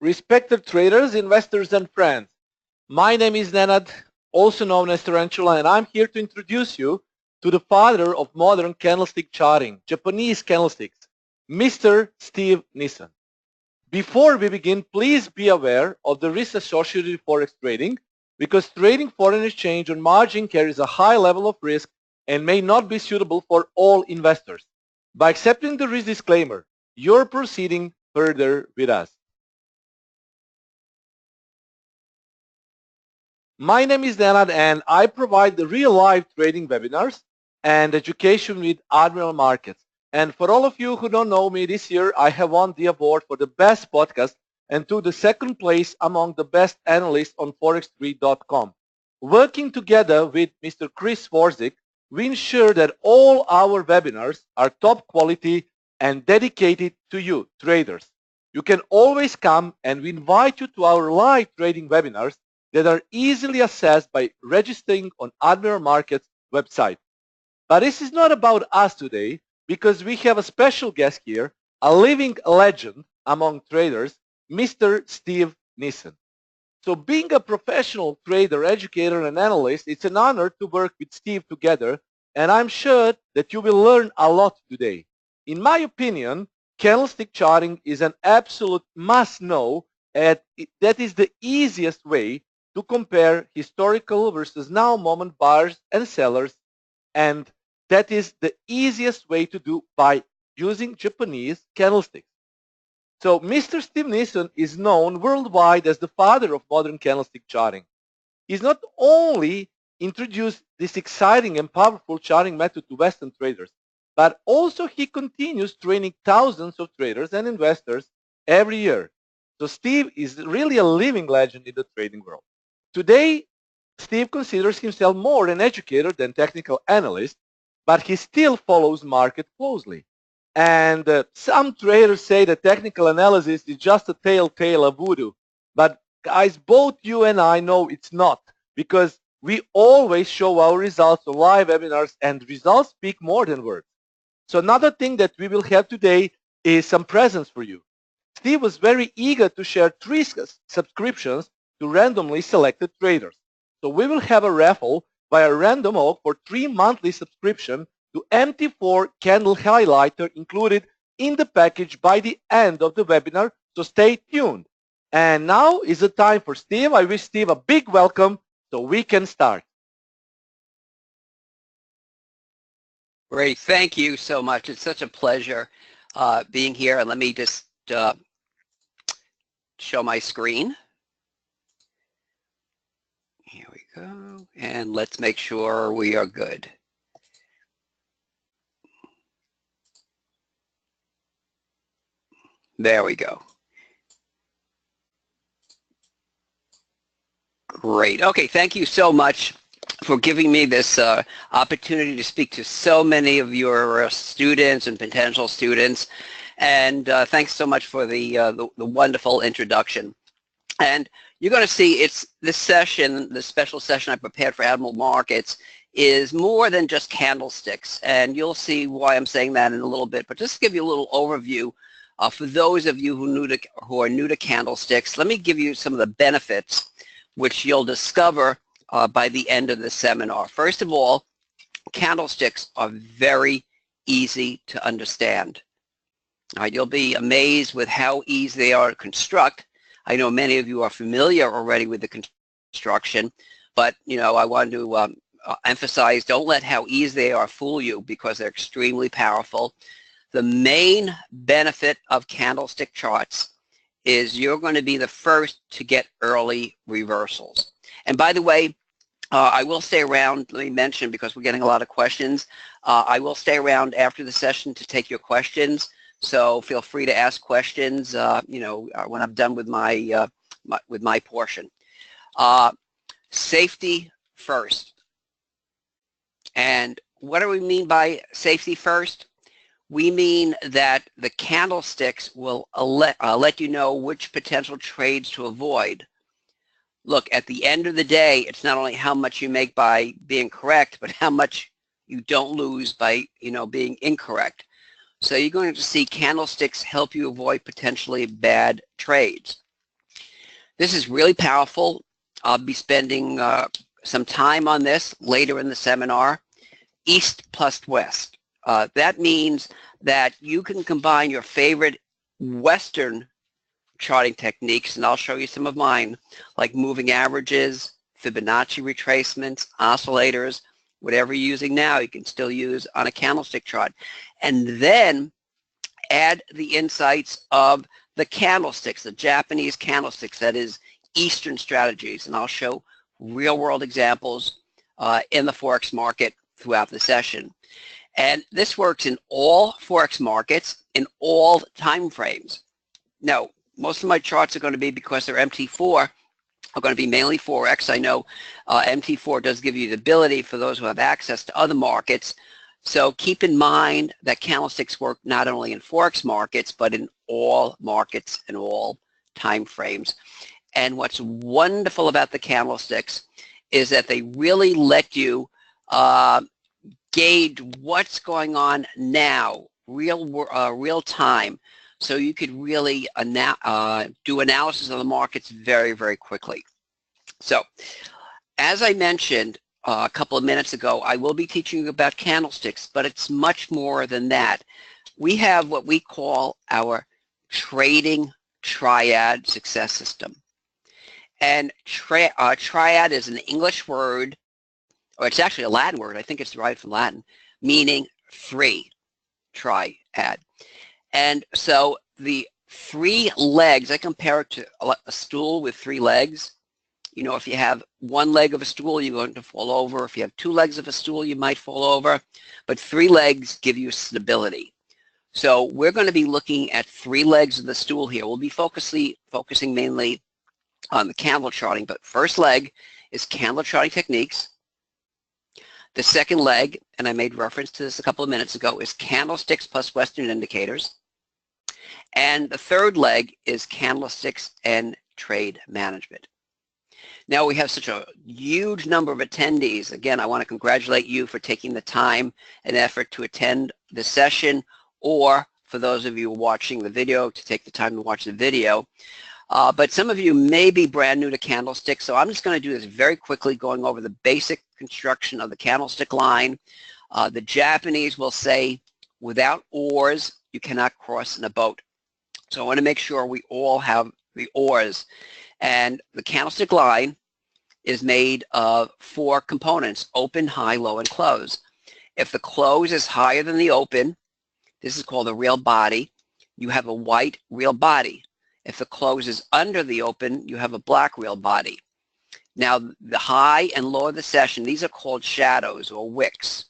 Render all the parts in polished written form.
Respected traders, investors, and friends, my name is Nenad, also known as Tarantula, and I'm here to introduce you to the father of modern candlestick charting, Japanese candlesticks, Mr. Steve Nisonon. Before we begin, please be aware of the risks associated with forex trading, because trading foreign exchange on margin carries a high level of risk and may not be suitable for all investors. By accepting the risk disclaimer, you're proceeding further with us. My name is Nenad, and I provide the real-life trading webinars and education with Admiral Markets. And for all of you who don't know me, this year I have won the award for the best podcast and took the second place among the best analysts on forex3.com. Working together with Mr. Chris Warzik, we ensure that all our webinars are top quality and dedicated to you, traders. You can always come, and we invite you to our live trading webinars that are easily accessed by registering on Admiral Markets website. But this is not about us today, because we have a special guest here, a living legend among traders, Mr. Steve Nisonon. So being a professional trader, educator, and analyst, it's an honor to work with Steve together, and I'm sure that you will learn a lot today. In my opinion, candlestick charting is an absolute must-know, and that is the easiest way to compare historical versus now moment buyers and sellers, and that is the easiest way to do by using Japanese candlesticks. So Mr. Steve Nisonon is known worldwide as the father of modern candlestick charting. He's not only introduced this exciting and powerful charting method to Western traders, but also he continues training thousands of traders and investors every year. So Steve is really a living legend in the trading world. Today, Steve considers himself more an educator than technical analyst, but he still follows market closely. And some traders say that technical analysis is just a telltale of voodoo. But guys, both you and I know it's not, because we always show our results on live webinars, and results speak more than words. So another thing that we will have today is some presents for you. Steve was very eager to share 3 subscriptions to randomly selected traders. So we will have a raffle by a random walk for 3 monthly subscription to MT4 candle highlighter included in the package by the end of the webinar, so stay tuned. And now is the time for Steve. I wish Steve a big welcome so we can start. Great, thank you so much. It's such a pleasure being here. And let me just show my screen. Here we go, and let's make sure we are good. There we go. Great. Okay, thank you so much for giving me this opportunity to speak to so many of your students and potential students. And thanks so much for the wonderful introduction. And you're going to see it's this session, this special session I prepared for Admiral Markets, is more than just candlesticks. And you'll see why I'm saying that in a little bit. But just to give you a little overview, for those of you who are new to candlesticks, let me give you some of the benefits which you'll discover by the end of the seminar. First of all, candlesticks are very easy to understand. You'll be amazed with how easy they are to construct. I know many of you are familiar already with the construction, but I want to emphasize, don't let how easy they are fool you, because they're extremely powerful. The main benefit of candlestick charts is you're going to be the first to get early reversals. And by the way, I will stay around, let me mention, because we're getting a lot of questions, I will stay around after the session to take your questions. So feel free to ask questions, when I'm done with my portion. Safety first. And what do we mean by safety first? We mean that the candlesticks will let you know which potential trades to avoid. Look, at the end of the day, it's not only how much you make by being correct, but how much you don't lose by, being incorrect. So you're going to see candlesticks help you avoid potentially bad trades. This is really powerful. I'll be spending some time on this later in the seminar. East plus West. That means that you can combine your favorite Western charting techniques, and I'll show you some of mine, like moving averages, Fibonacci retracements, oscillators, whatever you're using now, you can still use on a candlestick chart. And then add the insights of the candlesticks, the Japanese candlesticks, that is Eastern strategies. And I'll show real-world examples in the Forex market throughout the session. And this works in all Forex markets in all time frames. Now, most of my charts are going to be, because they're MT4, are going to be mainly Forex. I know MT4 does give you the ability for those who have access to other markets. So keep in mind that candlesticks work not only in Forex markets, but in all markets and all time frames. And what's wonderful about the candlesticks is that they really let you gauge what's going on now, real time, so you could really do analysis of the markets very, very quickly. So, as I mentioned a couple of minutes ago, I will be teaching you about candlesticks, but it's much more than that. We have what we call our trading triad success system. And triad is an English word, or it's actually a Latin word, I think it's derived from Latin, meaning three, triad. And so the 3 legs, I compare it to a stool with 3 legs. You know, if you have 1 leg of a stool, you're going to fall over. If you have 2 legs of a stool, you might fall over. But 3 legs give you stability. So we're going to be looking at 3 legs of the stool here. We'll be focusing mainly on the candle charting, but first leg is candle charting techniques. The second leg, and I made reference to this a couple of minutes ago, is candlesticks plus Western indicators. And the third leg is candlesticks and trade management. Now we have such a huge number of attendees. Again, I want to congratulate you for taking the time and effort to attend this session, or for those of you watching the video, to take the time to watch the video. But some of you may be brand new to candlesticks, so I'm just going to do this very quickly, going over the basic construction of the candlestick line. The Japanese will say, without oars, you cannot cross in a boat. So I want to make sure we all have the oars. And the candlestick line is made of 4 components: open, high, low, and close. If the close is higher than the open, this is called a real body. You have a white real body. If the close is under the open, you have a black real body. Now, the high and low of the session, these are called shadows or wicks.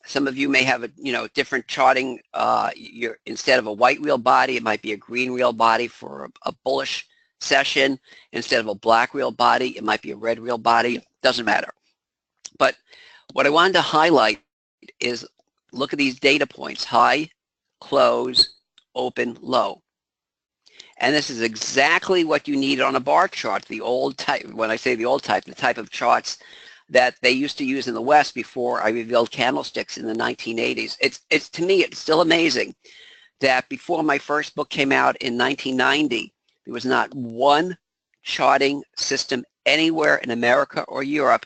Some of you may have a different charting. Instead of a white real body, it might be a green real body for a bullish session. Instead of a black real body, it might be a red real body. Doesn't matter. But what I wanted to highlight is, look at these data points: high, close, open, low. And this is exactly what you need on a bar chart, the old type. When I say the old type, the type of charts that they used to use in the West before I revealed candlesticks in the 1980s. It's to me, it's still amazing that before my first book came out in 1990, there was not one charting system anywhere in America or Europe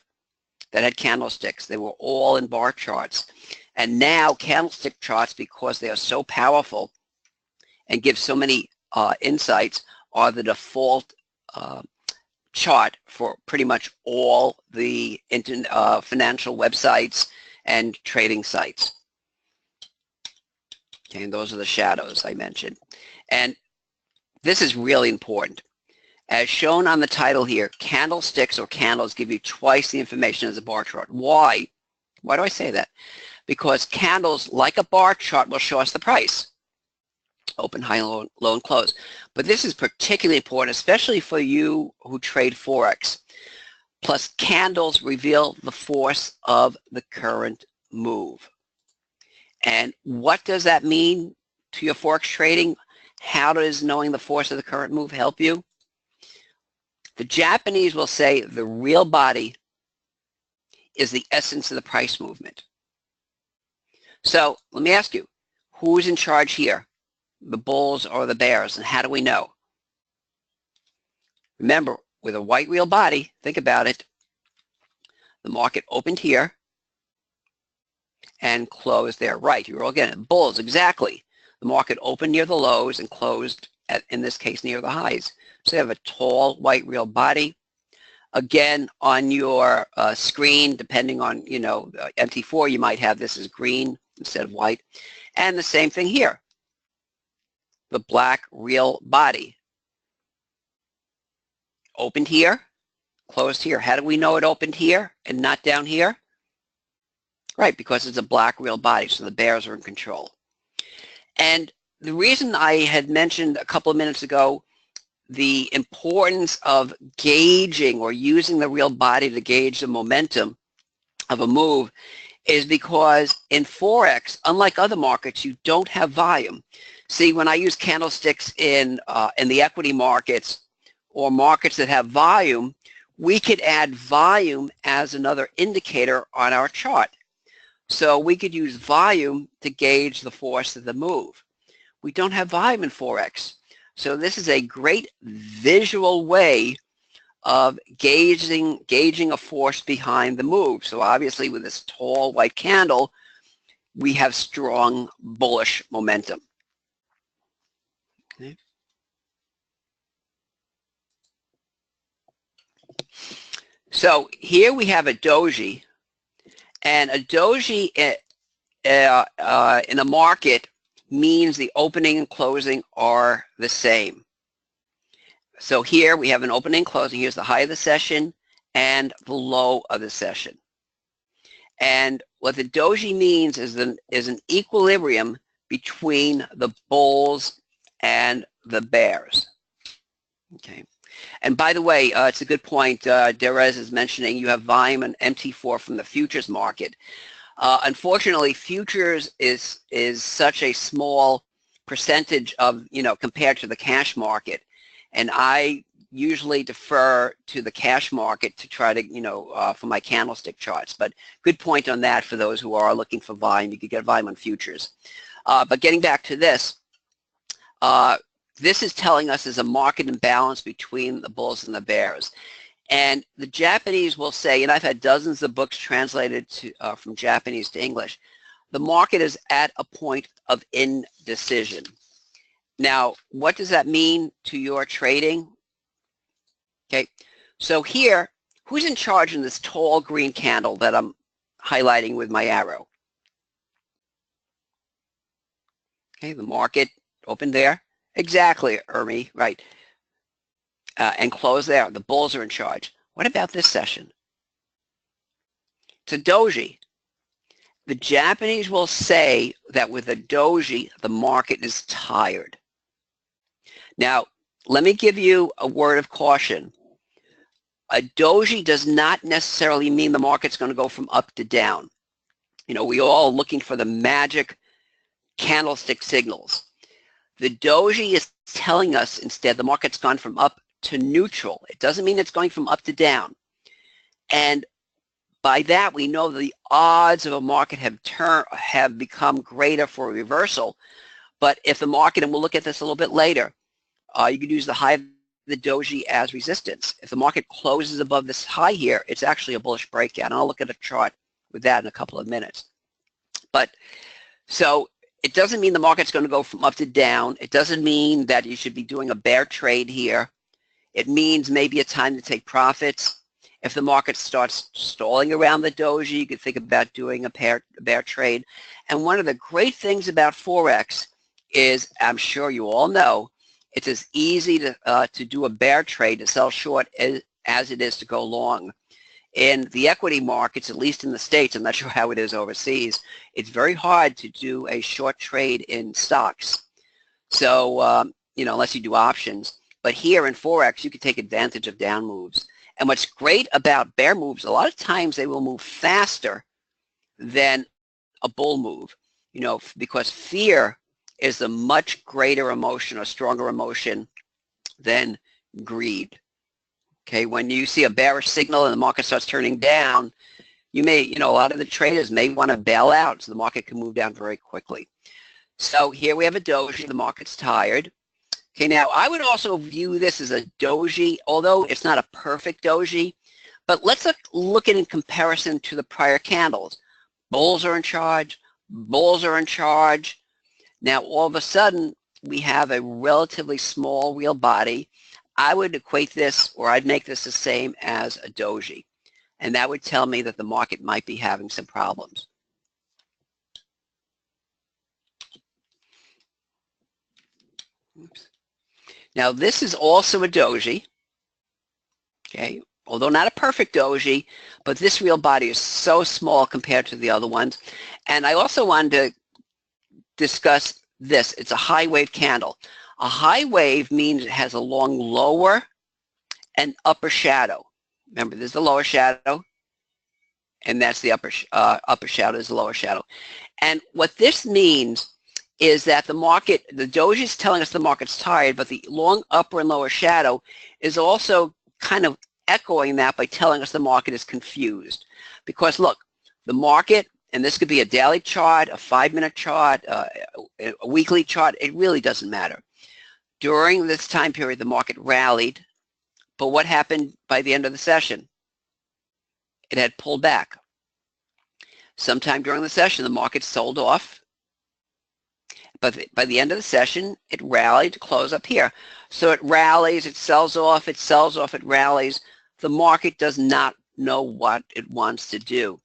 that had candlesticks. They were all in bar charts. And now candlestick charts, because they are so powerful and give so many insights, are the default chart for pretty much all the financial websites and trading sites. Okay, and those are the shadows I mentioned. And this is really important. As shown on the title here, candlesticks or candles give you twice the information as a bar chart. Why? Why do I say that? Because candles, like a bar chart, will show us the price: open, high, low, and close. But this is particularly important, especially for you who trade Forex. Plus, candles reveal the force of the current move. And what does that mean to your Forex trading? How does knowing the force of the current move help you? The Japanese will say the real body is the essence of the price movement. So let me ask you, who's in charge here? The bulls or the bears? And how do we know? Remember, with a white real body, think about it, the market opened here and closed there. Right, you're all getting it. Bulls, exactly. The market opened near the lows and closed, in this case, near the highs. So you have a tall white real body. Again, on your screen, depending on, MT4, you might have this as green instead of white. And the same thing here, the black real body. Opened here, closed here. How do we know it opened here and not down here? Right, because it's a black real body, so the bears are in control. And the reason I had mentioned a couple of minutes ago the importance of gauging or using the real body to gauge the momentum of a move is because in Forex, unlike other markets, you don't have volume. See, when I use candlesticks in the equity markets or markets that have volume, we could add volume as another indicator on our chart. So we could use volume to gauge the force of the move. We don't have volume in Forex. So this is a great visual way of gauging a force behind the move. So obviously with this tall white candle, we have strong bullish momentum. Okay. So here we have a doji, and a doji in a market means the opening and closing are the same. So here we have an opening and closing. Here's the high of the session and the low of the session. And what the doji means is an equilibrium between the bulls and the bears. Okay. And by the way, it's a good point. Derez is mentioning you have volume and MT4 from the futures market. Unfortunately, futures is such a small percentage of, compared to the cash market. And I usually defer to the cash market to try to, for my candlestick charts. But good point on that for those who are looking for volume. You could get volume on futures. But getting back to this, this is telling us there's a market imbalance between the bulls and the bears. And the Japanese will say, and I've had dozens of books translated from Japanese to English, the market is at a point of indecision. Now, what does that mean to your trading? Okay, so here, who's in charge in this tall green candle that I'm highlighting with my arrow? Okay, the market opened there. Exactly, Ermi, right. And close there. The bulls are in charge. What about this session? It's a doji. The Japanese will say that with a doji, the market is tired. Now, let me give you a word of caution. A doji does not necessarily mean the market's going to go from up to down. We all are looking for the magic candlestick signals. The doji is telling us instead the market's gone from up to neutral. It doesn't mean it's going from up to down. And by that, we know the odds of a market have become greater for a reversal. But if the market, and we'll look at this a little bit later, you could use the high of the doji as resistance. If the market closes above this high here, it's actually a bullish breakout. And I'll look at a chart with that in a couple of minutes. But so it doesn't mean the market's going to go from up to down. It doesn't mean that you should be doing a bear trade here. It means maybe a time to take profits. If the market starts stalling around the doji, you could think about doing a bear trade. And one of the great things about Forex is, I'm sure you all know, it's as easy to do a bear trade, to sell short, as it is to go long. In the equity markets, at least in the States, I'm not sure how it is overseas, it's very hard to do a short trade in stocks. So, unless you do options. But here in Forex, you can take advantage of down moves. And what's great about bear moves, a lot of times they will move faster than a bull move, because fear is a much greater emotion, a stronger emotion than greed. Okay, when you see a bearish signal and the market starts turning down, you may, a lot of the traders may want to bail out so the market can move down very quickly. So here we have a doji, the market's tired. Okay, now I would also view this as a doji, although it's not a perfect doji, but let's look at it in comparison to the prior candles. Bulls are in charge, bulls are in charge. Now all of a sudden we have a relatively small real body. I would equate this, or I'd make this the same as a doji, and that would tell me that the market might be having some problems. Oops. Now this is also a doji, okay, although not a perfect doji, but this real body is so small compared to the other ones. And I also wanted to discuss this. It's a high wave candle. A high wave means it has a long lower and upper shadow. Remember, there's the lower shadow, and that's the upper shadow is the lower shadow. And what this means is that the market, the doji is telling us the market's tired, but the long upper and lower shadow is also kind of echoing that by telling us the market is confused. Because look, the market, and this could be a daily chart, a 5-minute chart, a weekly chart, it really doesn't matter. During this time period, the market rallied, but what happened by the end of the session? It had pulled back. Sometime during the session, the market sold off, but by the end of the session, it rallied to close up here. So it rallies, it sells off, it rallies. The market does not know what it wants to do.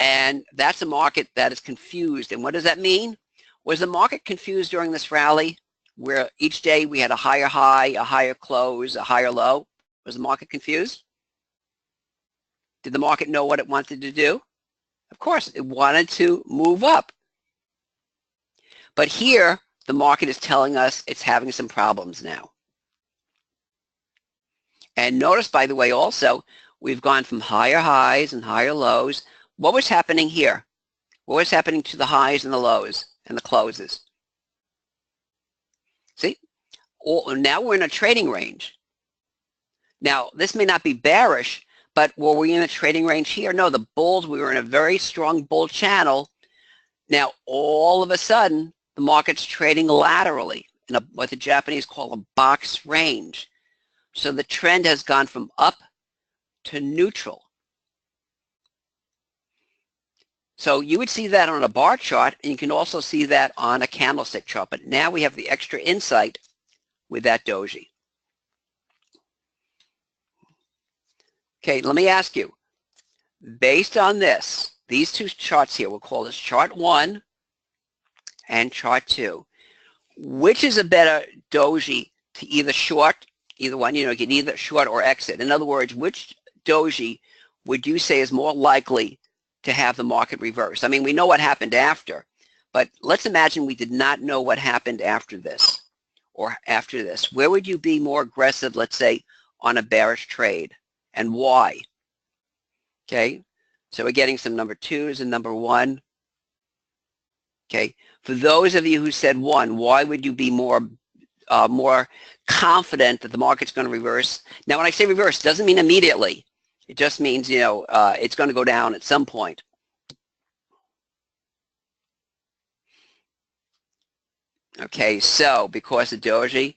And that's a market that is confused. And what does that mean? Was the market confused during this rally where each day we had a higher high, a higher close, a higher low? Was the market confused? Did the market know what it wanted to do? Of course, it wanted to move up. But here, the market is telling us it's having some problems now. And notice, by the way, also, we've gone from higher highs and higher lows. What was happening here? What was happening to the highs and the lows and the closes? See? Now we're in a trading range. Now, this may not be bearish, but were we in a trading range here? No, the bulls, we were in a very strong bull channel. Now, all of a sudden, the market's trading laterally in what the Japanese call a box range. So the trend has gone from up to neutral. So you would see that on a bar chart, and you can also see that on a candlestick chart. But now we have the extra insight with that doji. Okay, let me ask you, based on this, these two charts here, we'll call this chart 1 and chart 2. Which is a better doji to either short, either one, you can either short or exit. In other words, which doji would you say is more likely to have the market reverse? I mean, we know what happened after, but let's imagine we did not know what happened after this or after this. Where would you be more aggressive, let's say, on a bearish trade, and why? Okay, so we're getting some number 2s and number 1. Okay, for those of you who said 1, why would you be more confident that the market's going to reverse? Now, when I say reverse, it doesn't mean immediately. It just means, it's going to go down at some point. Okay, so because of doji.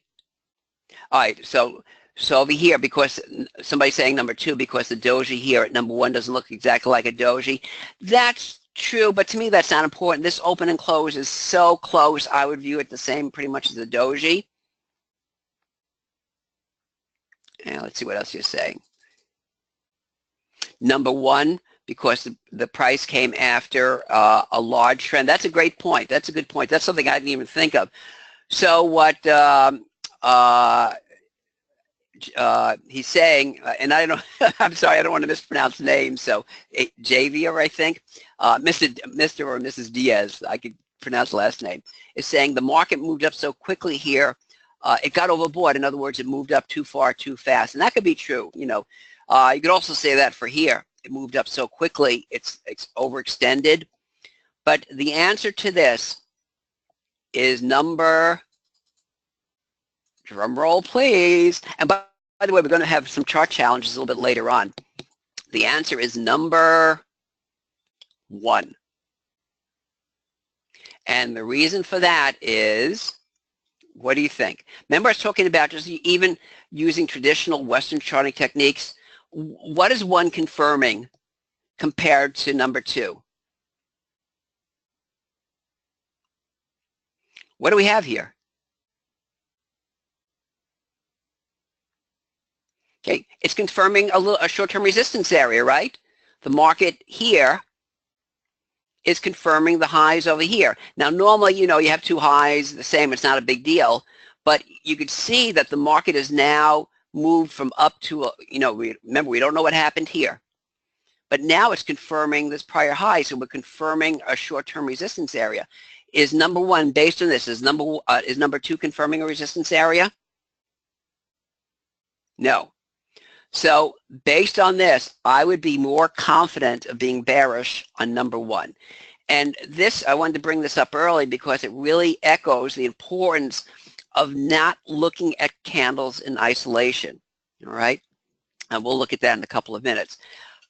All right, so over here, because somebody's saying number 2, because the doji here at number 1 doesn't look exactly like a doji. That's true, but to me that's not important. This open and close is so close, I would view it the same pretty much as a doji. And let's see what else you're saying. Number 1, because the price came after a large trend. That's a great point. That's a good point. That's something I didn't even think of. So what he's saying, and I don't know, I'm sorry, I don't want to mispronounce names, so Javier, I think, Mr. or Mrs. Diaz, I could pronounce the last name, is saying the market moved up so quickly here, it got overbought. In other words, it moved up too far, too fast. And that could be true, you could also say that for here. It moved up so quickly, it's overextended. But the answer to this is number, drum roll please, and by the way, we're going to have some chart challenges a little bit later on. The answer is number 1. And the reason for that is What do you think? Remember I was talking about just even using traditional Western charting techniques. What is one confirming compared to number two? What do we have here? Okay, it's confirming a short-term resistance area, right? The market here is confirming the highs over here. Now, normally, you have two highs, the same, it's not a big deal, but you could see that the market is now moved from up to, remember, we don't know what happened here. But now it's confirming this prior high, so we're confirming a short-term resistance area. Is number one, based on this, is number two confirming a resistance area? No. So based on this, I would be more confident of being bearish on number one. And this, I wanted to bring this up early because it really echoes the importance of not looking at candles in isolation, all right? And we'll look at that in a couple of minutes.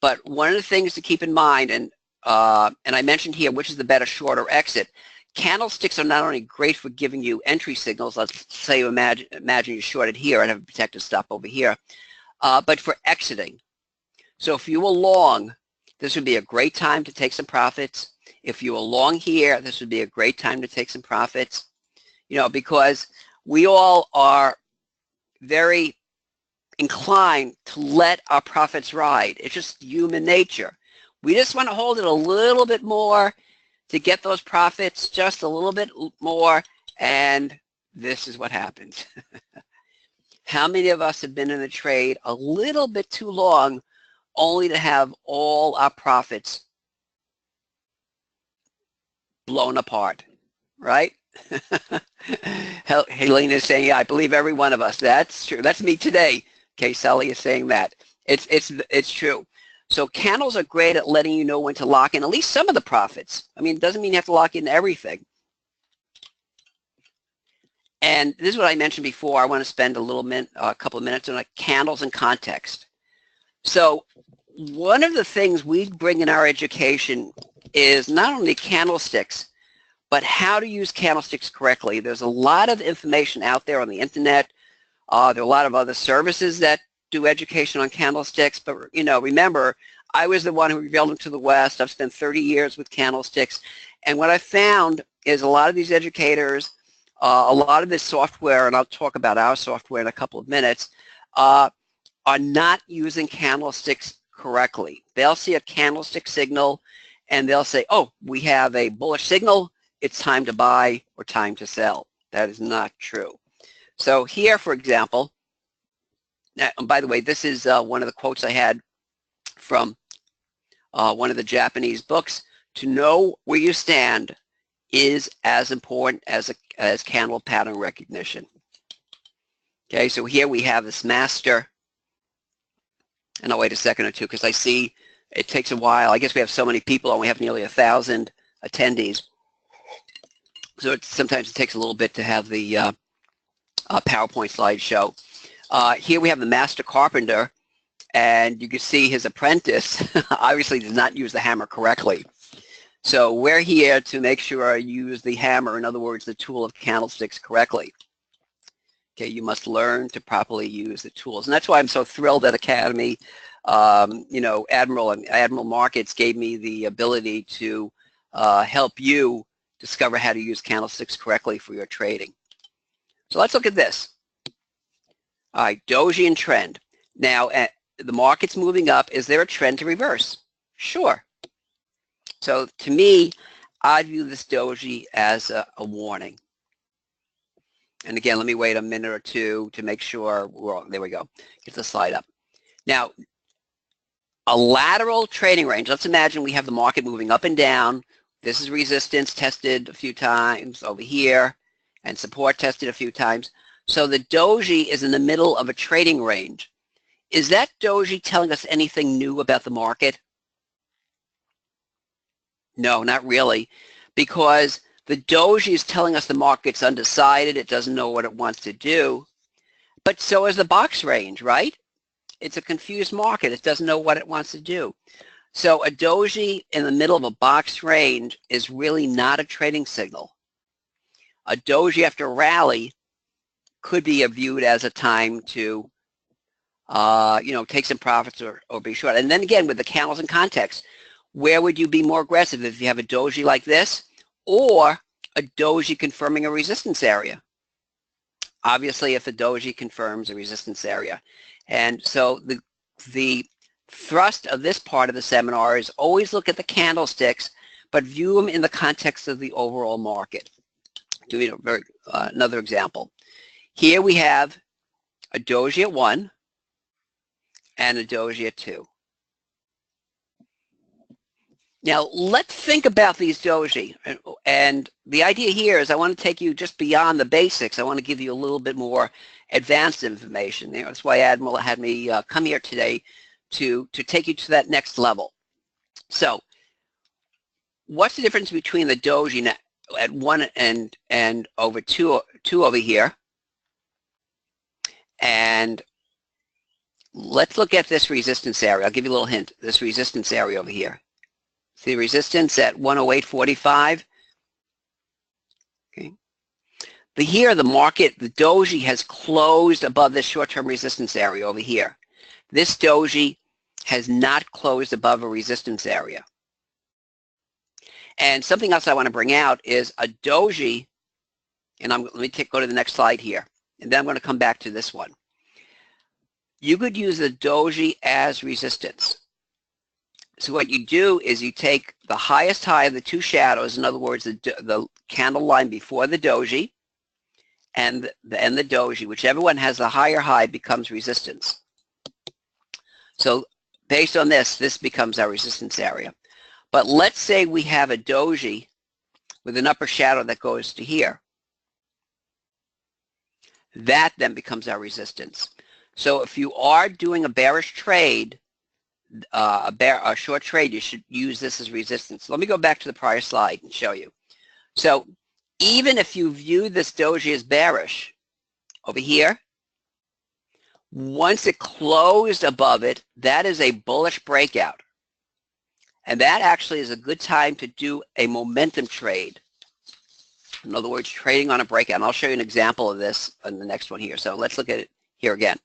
But one of the things to keep in mind, and I mentioned here, which is the better short or exit, candlesticks are not only great for giving you entry signals, let's say you imagine you shorted here, I'd have a protective stop over here, but for exiting. So if you were long, this would be a great time to take some profits. If you were long here, this would be a great time to take some profits, because we all are very inclined to let our profits ride. It's just human nature. We just want to hold it a little bit more to get those profits, just a little bit more, and this is what happens. How many of us have been in a trade a little bit too long only to have all our profits blown apart, right? Helena is saying, yeah, I believe every one of us. That's true. That's me today. Okay, Sally is saying that. It's true. So candles are great at letting you know when to lock in at least some of the profits. I mean, it doesn't mean you have to lock in everything. And this is what I mentioned before. I want to spend a couple of minutes on candles and context. So one of the things we bring in our education is not only candlesticks, but how to use candlesticks correctly. There's a lot of information out there on the internet. There are a lot of other services that do education on candlesticks, but remember, I was the one who revealed them to the West. I've spent 30 years with candlesticks, and what I found is a lot of these educators, a lot of this software, and I'll talk about our software in a couple of minutes, are not using candlesticks correctly. They'll see a candlestick signal, and they'll say, oh, we have a bullish signal, it's time to buy or time to sell. That is not true. So here, for example, now, by the way, this is one of the quotes I had from one of the Japanese books. To know where you stand is as important as candle pattern recognition. Okay, so here we have this master, and I'll wait a second or two because I see it takes a while. I guess we have so many people, and we have nearly 1,000 attendees. So sometimes it takes a little bit to have the PowerPoint slideshow. Here we have the master carpenter, and you can see his apprentice obviously does not use the hammer correctly. So we're here to make sure I use the hammer, in other words, the tool of candlesticks correctly. Okay, you must learn to properly use the tools. And that's why I'm so thrilled that Academy, Admiral and Admiral Markets gave me the ability to help you discover how to use candlesticks correctly for your trading. So let's look at this. All right, doji and trend. Now, the market's moving up. Is there a trend to reverse? Sure. So to me, I view this doji as a warning. And again, let me wait a minute or two to make sure there we go. Get the slide up. Now, a lateral trading range. Let's imagine we have the market moving up and down. This is resistance tested a few times over here, and support tested a few times. So the doji is in the middle of a trading range. Is that doji telling us anything new about the market? No, not really, because the doji is telling us the market's undecided. It doesn't know what it wants to do. But so is the box range, right? It's a confused market. It doesn't know what it wants to do. So a doji in the middle of a box range is really not a trading signal. A doji after a rally could be viewed as a time to, take some profits or be short. And then again, with the candles in context, where would you be more aggressive if you have a doji like this or a doji confirming a resistance area? Obviously, if a doji confirms a resistance area. And so the thrust of this part of the seminar is always look at the candlesticks, but view them in the context of the overall market. Give you another example. Here we have a doji at 1 and a doji at 2. Now, let's think about these doji. And the idea here is I want to take you just beyond the basics. I want to give you a little bit more advanced information. That's why Admiral had me come here today to take you to that next level. So, what's the difference between the doji at 1 and over 2 over here? And let's look at this resistance area. I'll give you a little hint. This resistance area over here. See resistance at 108.45. Okay. Here, the market, the doji has closed above this short-term resistance area over here. This doji has not closed above a resistance area. And something else I want to bring out is a doji, and let me go to the next slide here, and then I'm going to come back to this one. You could use the doji as resistance. So what you do is you take the highest high of the two shadows, in other words, the candle line before the doji and the doji, whichever one has the higher high becomes resistance. So based on this becomes our resistance area. But let's say we have a doji with an upper shadow that goes to here. That then becomes our resistance. So if you are doing a bearish trade, a short trade, you should use this as resistance. Let me go back to the prior slide and show you. So even if you view this doji as bearish over here, once it closed above it, that is a bullish breakout. And that actually is a good time to do a momentum trade. In other words, trading on a breakout. And I'll show you an example of this in the next one here. So let's look at it here again.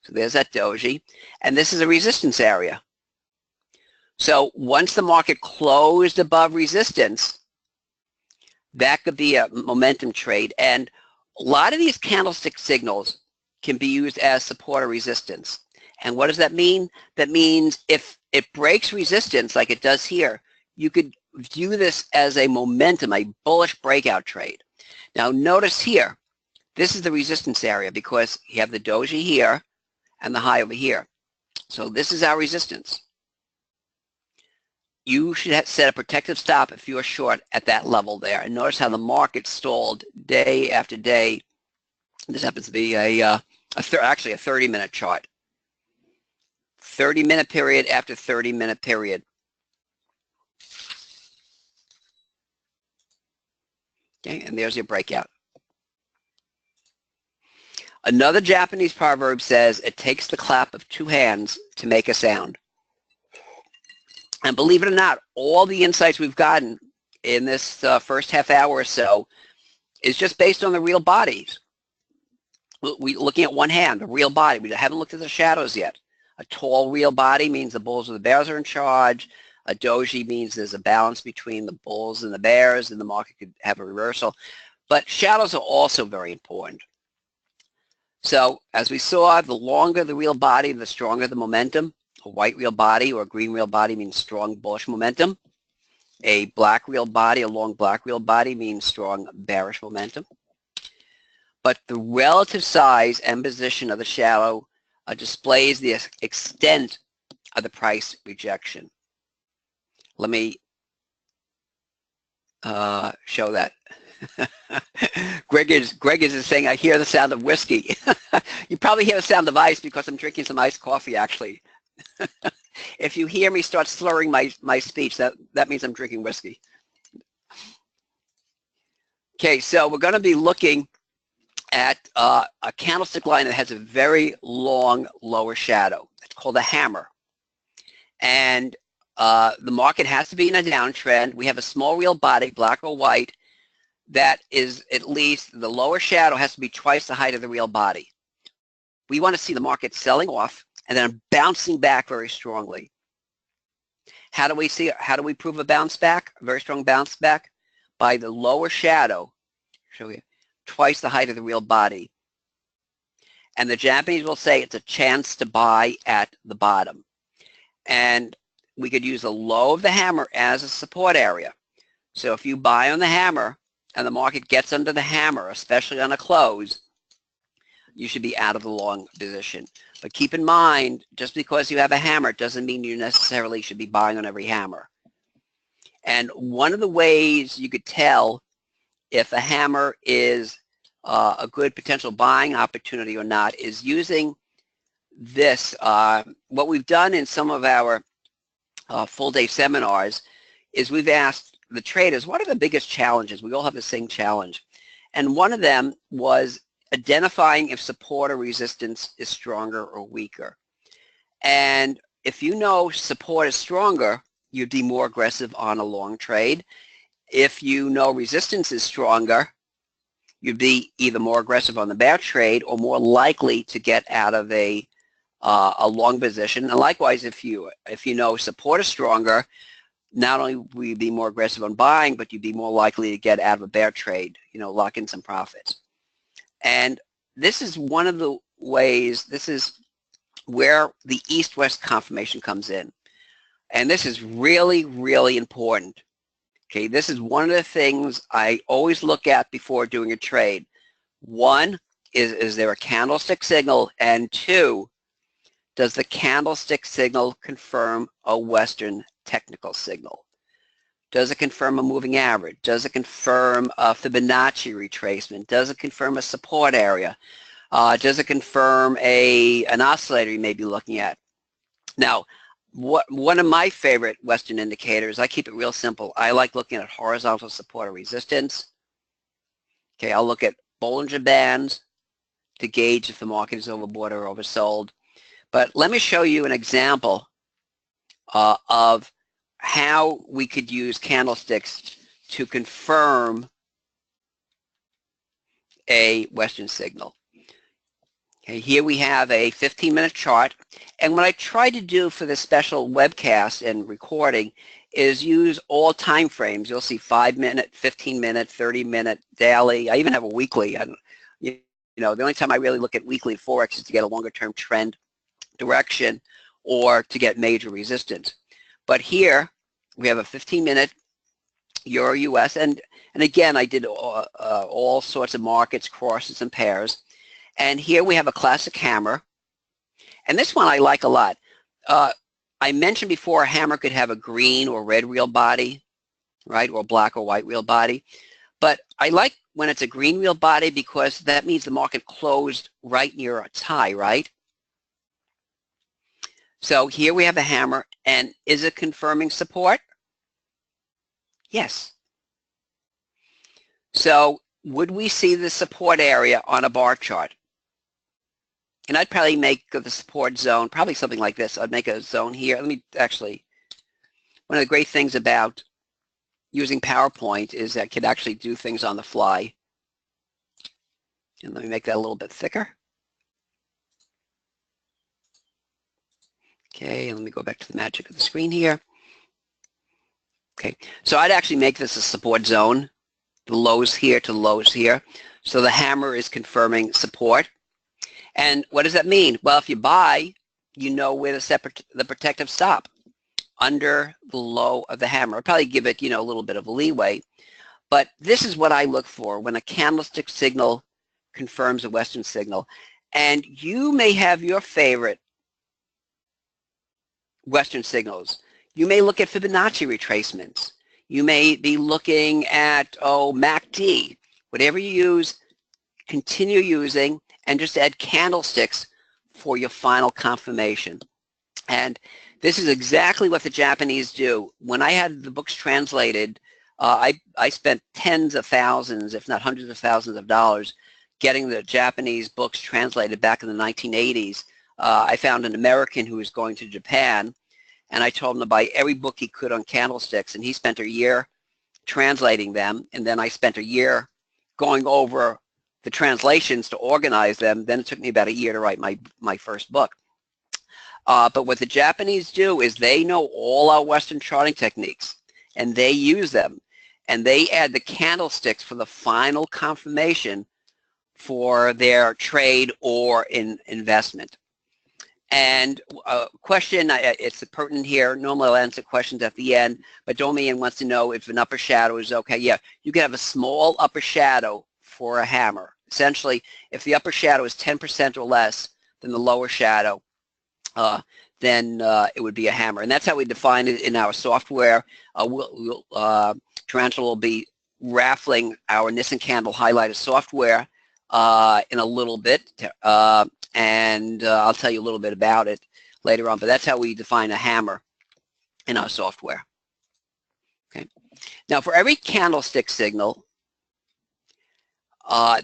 So there's that doji, and this is a resistance area. So once the market closed above resistance, that could be a momentum trade. And a lot of these candlestick signals can be used as support or resistance. And what does that mean? That means if it breaks resistance like it does here, you could view this as a momentum, a bullish breakout trade. Now notice here, this is the resistance area because you have the doji here and the high over here. So this is our resistance. You should set a protective stop if you're short at that level there. And notice how the market stalled day after day. This happens to be actually a 30-minute chart. 30-minute period after 30-minute period. Okay, and there's your breakout. Another Japanese proverb says, it takes the clap of 2 hands to make a sound. And believe it or not, all the insights we've gotten in this first half hour or so is just based on the real bodies. We're looking at one hand, the real body. We haven't looked at the shadows yet. A tall real body means the bulls or the bears are in charge. A doji means there's a balance between the bulls and the bears, and the market could have a reversal. But shadows are also very important. So as we saw, the longer the real body, the stronger the momentum. A white real body or a green real body means strong bullish momentum. A black real body, a long black real body means strong bearish momentum. But the relative size and position of the shadow displays the extent of the price rejection. Let me show that. Greg is saying, I hear the sound of whiskey. You probably hear the sound of ice because I'm drinking some iced coffee, actually. If you hear me start slurring my speech, that means I'm drinking whiskey. Okay, so we're going to be looking at a candlestick line that has a very long lower shadow. It's called a hammer. And the market has to be in a downtrend. We have a small real body, black or white. that is at least the lower shadow has to be twice the height of the real body. We want to see the market selling off and then bouncing back very strongly. How do we prove a bounce back, a very strong bounce back? By the lower shadow, show you, twice the height of the real body. And the Japanese will say it's a chance to buy at the bottom. And we could use the low of the hammer as a support area. So if you buy on the hammer and the market gets under the hammer, especially on a close, you should be out of the long position. But keep in mind, just because you have a hammer doesn't mean you necessarily should be buying on every hammer. And one of the ways you could tell if a hammer is a good potential buying opportunity or not is using this. What we've done in some of our full-day seminars is we've asked the traders, what are the biggest challenges? We all have the same challenge. And one of them was identifying if support or resistance is stronger or weaker. And if you know support is stronger, you'd be more aggressive on a long trade. If you know resistance is stronger, you'd be either more aggressive on the bear trade or more likely to get out of a long position. And likewise, if you know support is stronger, not only will you be more aggressive on buying, but you'd be more likely to get out of a bear trade, lock in some profits. And this is one of the ways, this is where the east-west confirmation comes in. And this is really, really important. Okay, this is one of the things I always look at before doing a trade. One, is there a candlestick signal? And two, does the candlestick signal confirm a Western technical signal? Does it confirm a moving average? Does it confirm a Fibonacci retracement? Does it confirm a support area? Does it confirm an oscillator you may be looking at? Now, one of my favorite Western indicators, I keep it real simple. I like looking at horizontal support or resistance. Okay, I'll look at Bollinger Bands to gauge if the market is overbought or oversold. But let me show you an example of how we could use candlesticks to confirm a Western signal. Okay, here we have a 15-minute chart. And what I try to do for this special webcast and recording is use all time frames. You'll see 5-minute, 15-minute, 30-minute, daily. I even have a weekly. The only time I really look at weekly Forex is to get a longer-term trend direction or to get major resistance. But here we have a 15-minute Euro US. And again, I did all sorts of markets, crosses, and pairs. And here we have a classic hammer. And this one I like a lot. I mentioned before a hammer could have a green or red real body, right, or black or white real body. But I like when it's a green real body because that means the market closed right near its high, right? So here we have a hammer, and is it confirming support? Yes. So would we see the support area on a bar chart? And I'd probably make the support zone, probably something like this. I'd make a zone here. Let me actually, one of the great things about using PowerPoint is that I can actually do things on the fly. And let me make that a little bit thicker. Okay, and let me go back to the magic of the screen here. Okay, so I'd actually make this a support zone, the lows here to lows here. So the hammer is confirming support. And what does that mean? Well, if you buy, you know where the protective stop, under the low of the hammer. I'll probably give it, a little bit of a leeway. But this is what I look for when a candlestick signal confirms a Western signal. And you may have your favorite Western signals. You may look at Fibonacci retracements. You may be looking at, MACD. Whatever you use, continue using, and just add candlesticks for your final confirmation. And this is exactly what the Japanese do. When I had the books translated, I spent tens of thousands, if not hundreds of thousands of dollars getting the Japanese books translated back in the 1980s. I found an American who was going to Japan, and I told him to buy every book he could on candlesticks, and he spent a year translating them, and then I spent a year going over the translations to organize them. Then it took me about a year to write my first book. But what the Japanese do is they know all our Western charting techniques, and they use them, and they add the candlesticks for the final confirmation for their trade or investment. And a question, it's pertinent here. Normally I'll answer questions at the end, but Domian wants to know if an upper shadow is okay. Yeah, you can have a small upper shadow for a hammer. Essentially, if the upper shadow is 10% or less than the lower shadow, then it would be a hammer. And that's how we define it in our software. Tarantula will be raffling our Nissen candle highlighter software in a little bit. And I'll tell you a little bit about it later on, but that's how we define a hammer in our software. Okay. Now, for every candlestick signal,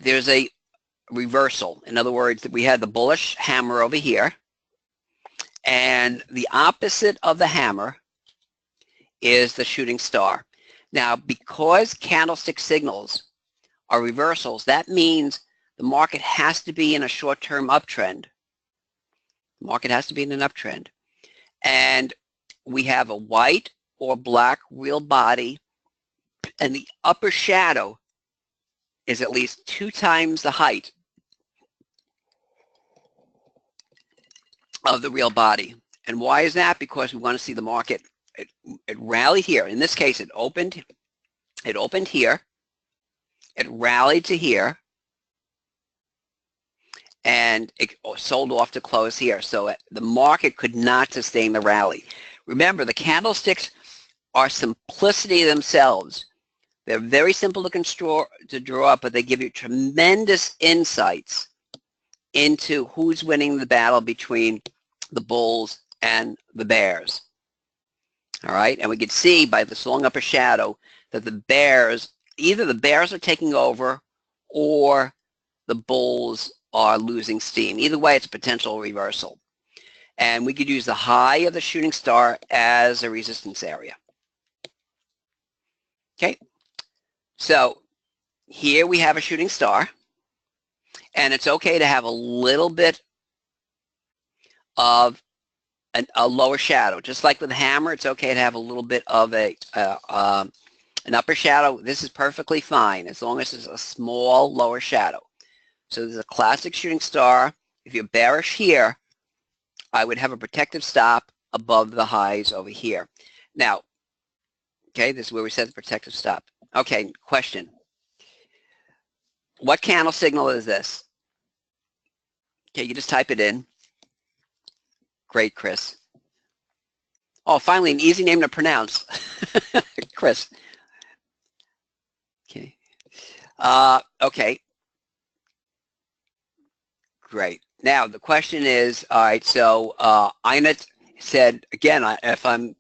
there's a reversal. In other words, we had the bullish hammer over here, and the opposite of the hammer is the shooting star. Now, because candlestick signals are reversals, that means the market has to be in a short-term uptrend. The market has to be in an uptrend. And we have a white or black real body, and the upper shadow is at least 2 times the height of the real body. And why is that? Because we want to see the market. It rallied here. In this case, it opened here. It rallied to here. And it sold off to close here. So the market could not sustain the rally. Remember, the candlesticks are simplicity themselves. They're very simple to draw up, but they give you tremendous insights into who's winning the battle between the bulls and the bears. All right, and we can see by this long upper shadow that the bears, either the bears are taking over or the bulls are losing steam. Either way, it's a potential reversal. And we could use the high of the shooting star as a resistance area. Okay, so here we have a shooting star, and it's okay to have a little bit of a lower shadow. Just like with a hammer, it's okay to have a little bit of an upper shadow. This is perfectly fine as long as it's a small lower shadow. So there's a classic shooting star. If you're bearish here, I would have a protective stop above the highs over here. Now, okay, this is where we set the protective stop. Okay, question. What candle signal is this? Okay, you just type it in. Great, Chris. Oh, finally, an easy name to pronounce. Chris. Okay. Okay. Great. Now, the question is, all right, so Einat said, again, if I'm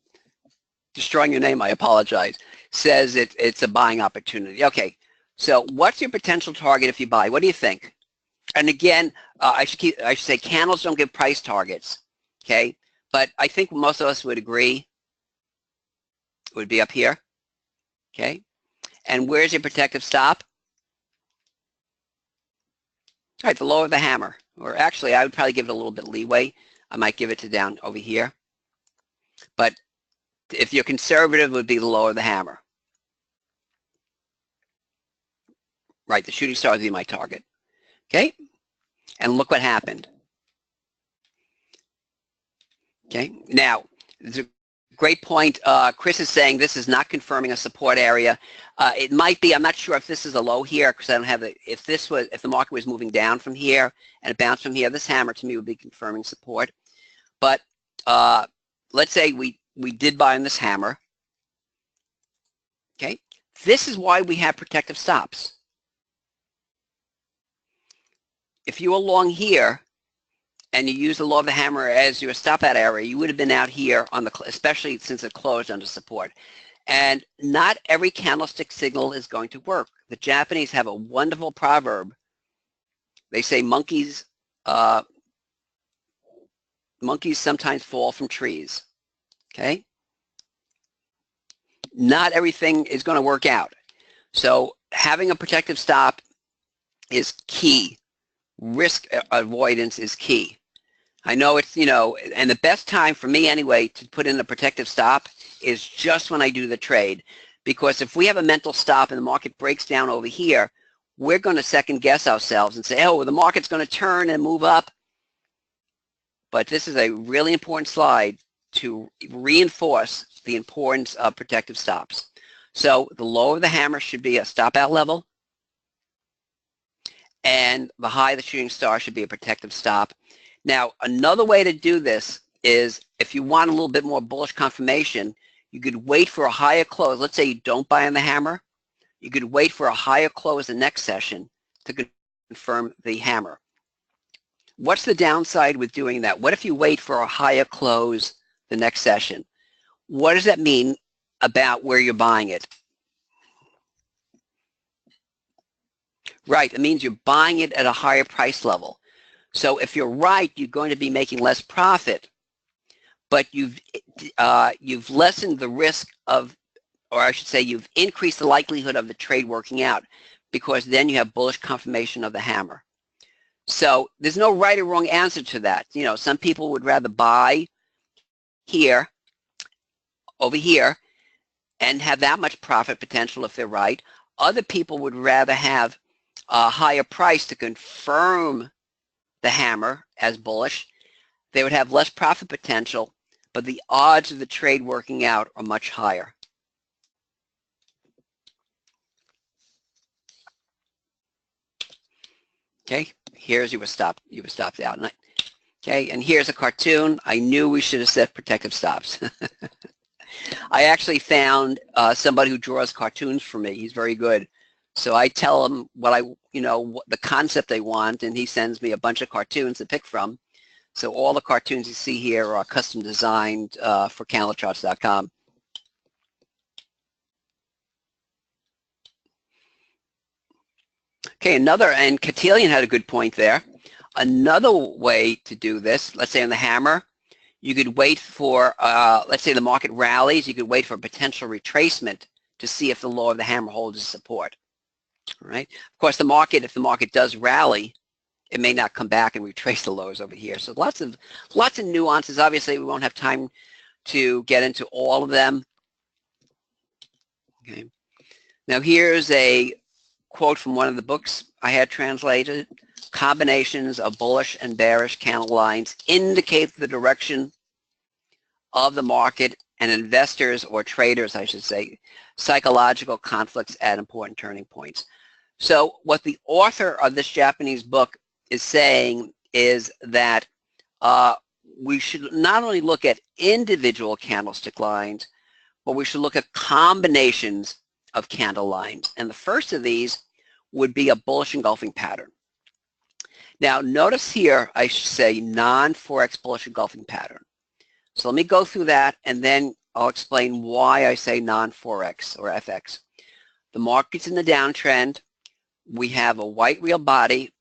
destroying your name, I apologize, says it's a buying opportunity. Okay, so what's your potential target if you buy? What do you think? And again, I should say candles don't give price targets, okay? But I think most of us would agree it would be up here, okay? And where's your protective stop? All right, the lower the hammer. Or actually, I would probably give it a little bit leeway. I might give it to down over here. But if you're conservative, it would be the lower the hammer. Right, the shooting star would be my target. Okay? And look what happened. Okay, now, there's a great point. Chris is saying this is not confirming a support area. It might be. I'm not sure if this is a low here because I don't have the. If the market was moving down from here and it bounced from here, this hammer to me would be confirming support. But let's say we did buy on this hammer. Okay, this is why we have protective stops. If you were long here and you use the low of the hammer as your stop out area, you would have been out here on the, especially since it closed under support. And not every candlestick signal is going to work. The Japanese have a wonderful proverb. They say monkeys sometimes fall from trees. Okay? not everything is going to work out. So having a protective stop is key. Risk avoidance is key. I know it's, and the best time for me anyway to put in a protective stop is just when I do the trade. Because if we have a mental stop and the market breaks down over here, we're going to second guess ourselves and say, oh, well, the market's going to turn and move up. But this is a really important slide to reinforce the importance of protective stops. So the lower of the hammer should be a stop out level, and the high of the shooting star should be a protective stop. Now, another way to do this is if you want a little bit more bullish confirmation, you could wait for a higher close. Let's say you don't buy on the hammer. You could wait for a higher close the next session to confirm the hammer. What's the downside with doing that? What if you wait for a higher close the next session? What does that mean about where you're buying it? Right, it means you're buying it at a higher price level. So if you're right, you're going to be making less profit, but you've lessened the risk of, or I should say you've increased the likelihood of the trade working out, because then you have bullish confirmation of the hammer. So there's no right or wrong answer to that. Some people would rather buy here, over here, and have that much profit potential if they're right. Other people would rather have a higher price to confirm the hammer as bullish. They would have less profit potential, but the odds of the trade working out are much higher. Okay, here's you were stopped out. Okay, and here's a cartoon. I knew we should have set protective stops. I actually found somebody who draws cartoons for me. He's very good. So I tell him what the concept I want, and he sends me a bunch of cartoons to pick from. So all the cartoons you see here are custom designed for candlecharts.com. Okay, and Cotillion had a good point there. Another way to do this, let's say on the hammer, you could wait for, let's say the market rallies, you could wait for a potential retracement to see if the low of the hammer holds its support. All right. Of course, if the market does rally, it may not come back and retrace the lows over here. So lots of nuances. Obviously, we won't have time to get into all of them. Okay. Now here's a quote from one of the books I had translated. Combinations of bullish and bearish candle lines indicate the direction of the market, and investors, or traders I should say, psychological conflicts at important turning points. So what the author of this Japanese book is saying is that we should not only look at individual candlestick lines, but we should look at combinations of candle lines. And the first of these would be a bullish engulfing pattern. Now notice here I should say non-4x bullish engulfing pattern. So let me go through that, and then I'll explain why I say non-4x or FX. The market's in the downtrend. We have a white real body,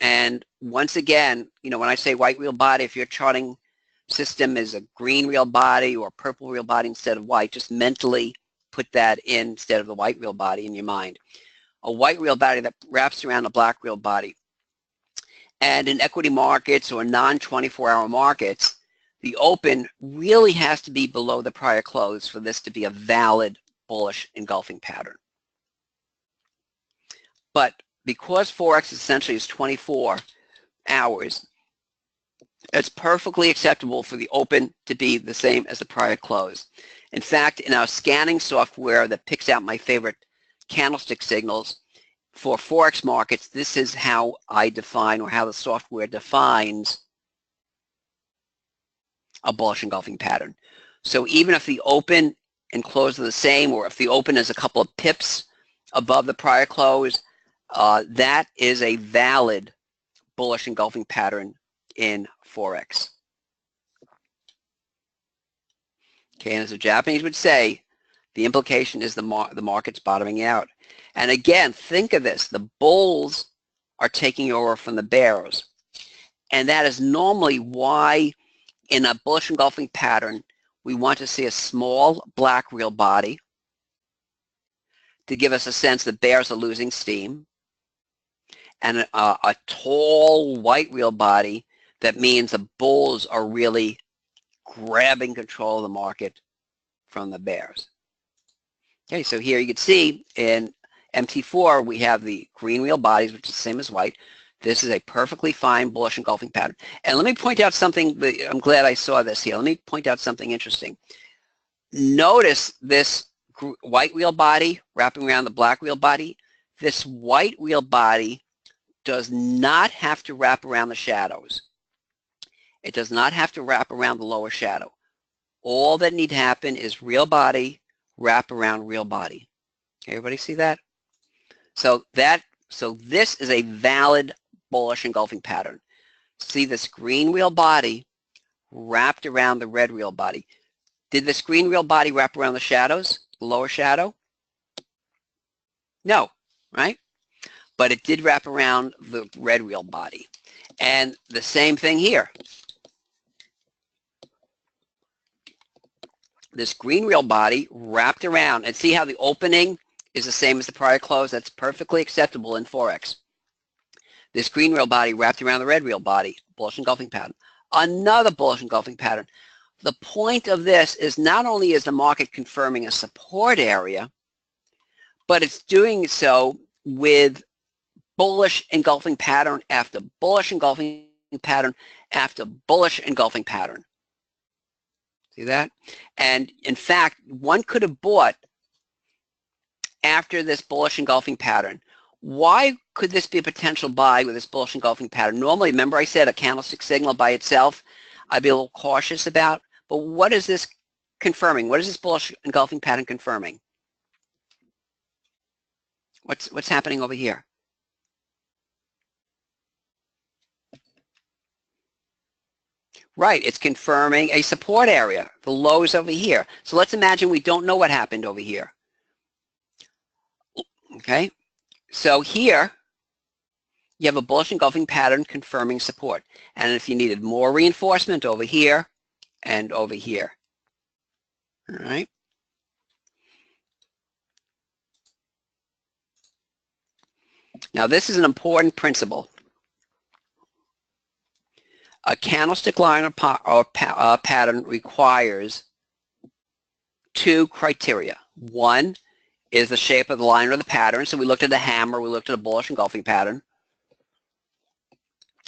and once again, when I say white real body, if your charting system is a green real body or purple real body instead of white, just mentally put that in instead of the white real body in your mind. A white real body that wraps around a black real body. And in equity markets or non-24-hour markets, the open really has to be below the prior close for this to be a valid bullish engulfing pattern. But because Forex essentially is 24 hours, it's perfectly acceptable for the open to be the same as the prior close. In fact, in our scanning software that picks out my favorite candlestick signals for Forex markets, this is how I define, or how the software defines, a bullish engulfing pattern. So even if the open and close are the same, or if the open is a couple of pips above the prior close, that is a valid bullish engulfing pattern in Forex. Okay, and as the Japanese would say, the implication is the market's bottoming out. And again, think of this. The bulls are taking over from the bears. And that is normally why in a bullish engulfing pattern, we want to see a small black real body to give us a sense that bears are losing steam, and a tall white wheel body that means the bulls are really grabbing control of the market from the bears. Okay, so here you can see in MT4 we have the green wheel bodies, which is the same as white. This is a perfectly fine bullish engulfing pattern. And let me point out something, I'm glad I saw this here. Let me point out something interesting. Notice this white wheel body wrapping around the black wheel body. This white wheel body does not have to wrap around the shadows. It does not have to wrap around the lower shadow. All that need to happen is real body, wrap around real body. Everybody see that? So this is a valid bullish engulfing pattern. See this green wheel body wrapped around the red wheel body. Did this green wheel body wrap around the shadows, the lower shadow? No, right? But it did wrap around the red wheel body. And the same thing here. This green wheel body wrapped around, and see how the opening is the same as the prior close? That's perfectly acceptable in Forex. This green wheel body wrapped around the red wheel body, bullish engulfing pattern. Another bullish engulfing pattern. The point of this is not only is the market confirming a support area, but it's doing so with bullish engulfing pattern after bullish engulfing pattern after bullish engulfing pattern. See that? And in fact, one could have bought after this bullish engulfing pattern. Why could this be a potential buy with this bullish engulfing pattern? Normally, remember I said a candlestick signal by itself, I'd be a little cautious about. But what is this confirming? What is this bullish engulfing pattern confirming? What's happening over here? Right, it's confirming a support area. The low is over here. So let's imagine we don't know what happened over here. Okay, so here you have a bullish engulfing pattern confirming support. And if you needed more reinforcement over here and over here. All right. Now this is an important principle. A candlestick line or pattern requires two criteria. One is the shape of the line or the pattern. So we looked at the hammer, we looked at a bullish engulfing pattern.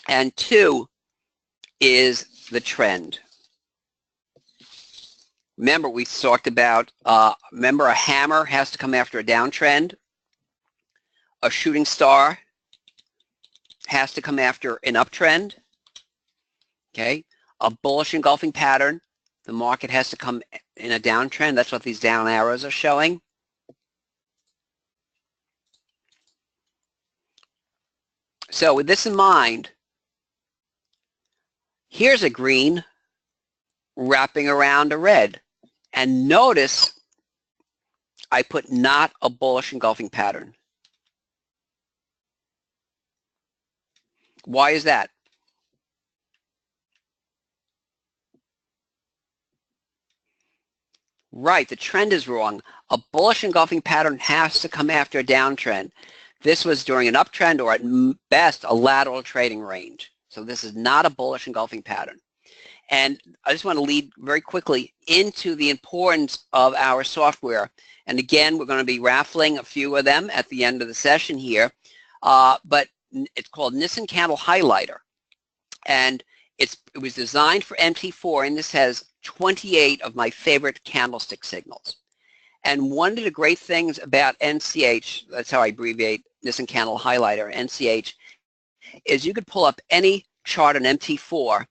And two is the trend. Remember, we talked about, remember a hammer has to come after a downtrend. A shooting star has to come after an uptrend. Okay, a bullish engulfing pattern, the market has to come in a downtrend. That's what these down arrows are showing. So with this in mind, here's a green wrapping around a red. And notice I put not a bullish engulfing pattern. Why is that? Right, the trend is wrong. A bullish engulfing pattern has to come after a downtrend. This was during an uptrend or at best a lateral trading range. So this is not a bullish engulfing pattern. And I just want to lead very quickly into the importance of our software. And again, we're going to be raffling a few of them at the end of the session here. But it's called Nisonon Candle Highlighter. And it was designed for MT4, and this has 28 of my favorite candlestick signals. And one of the great things about NCH, that's how I abbreviate Nisonon Candle Highlighter, NCH, is you could pull up any chart on MT4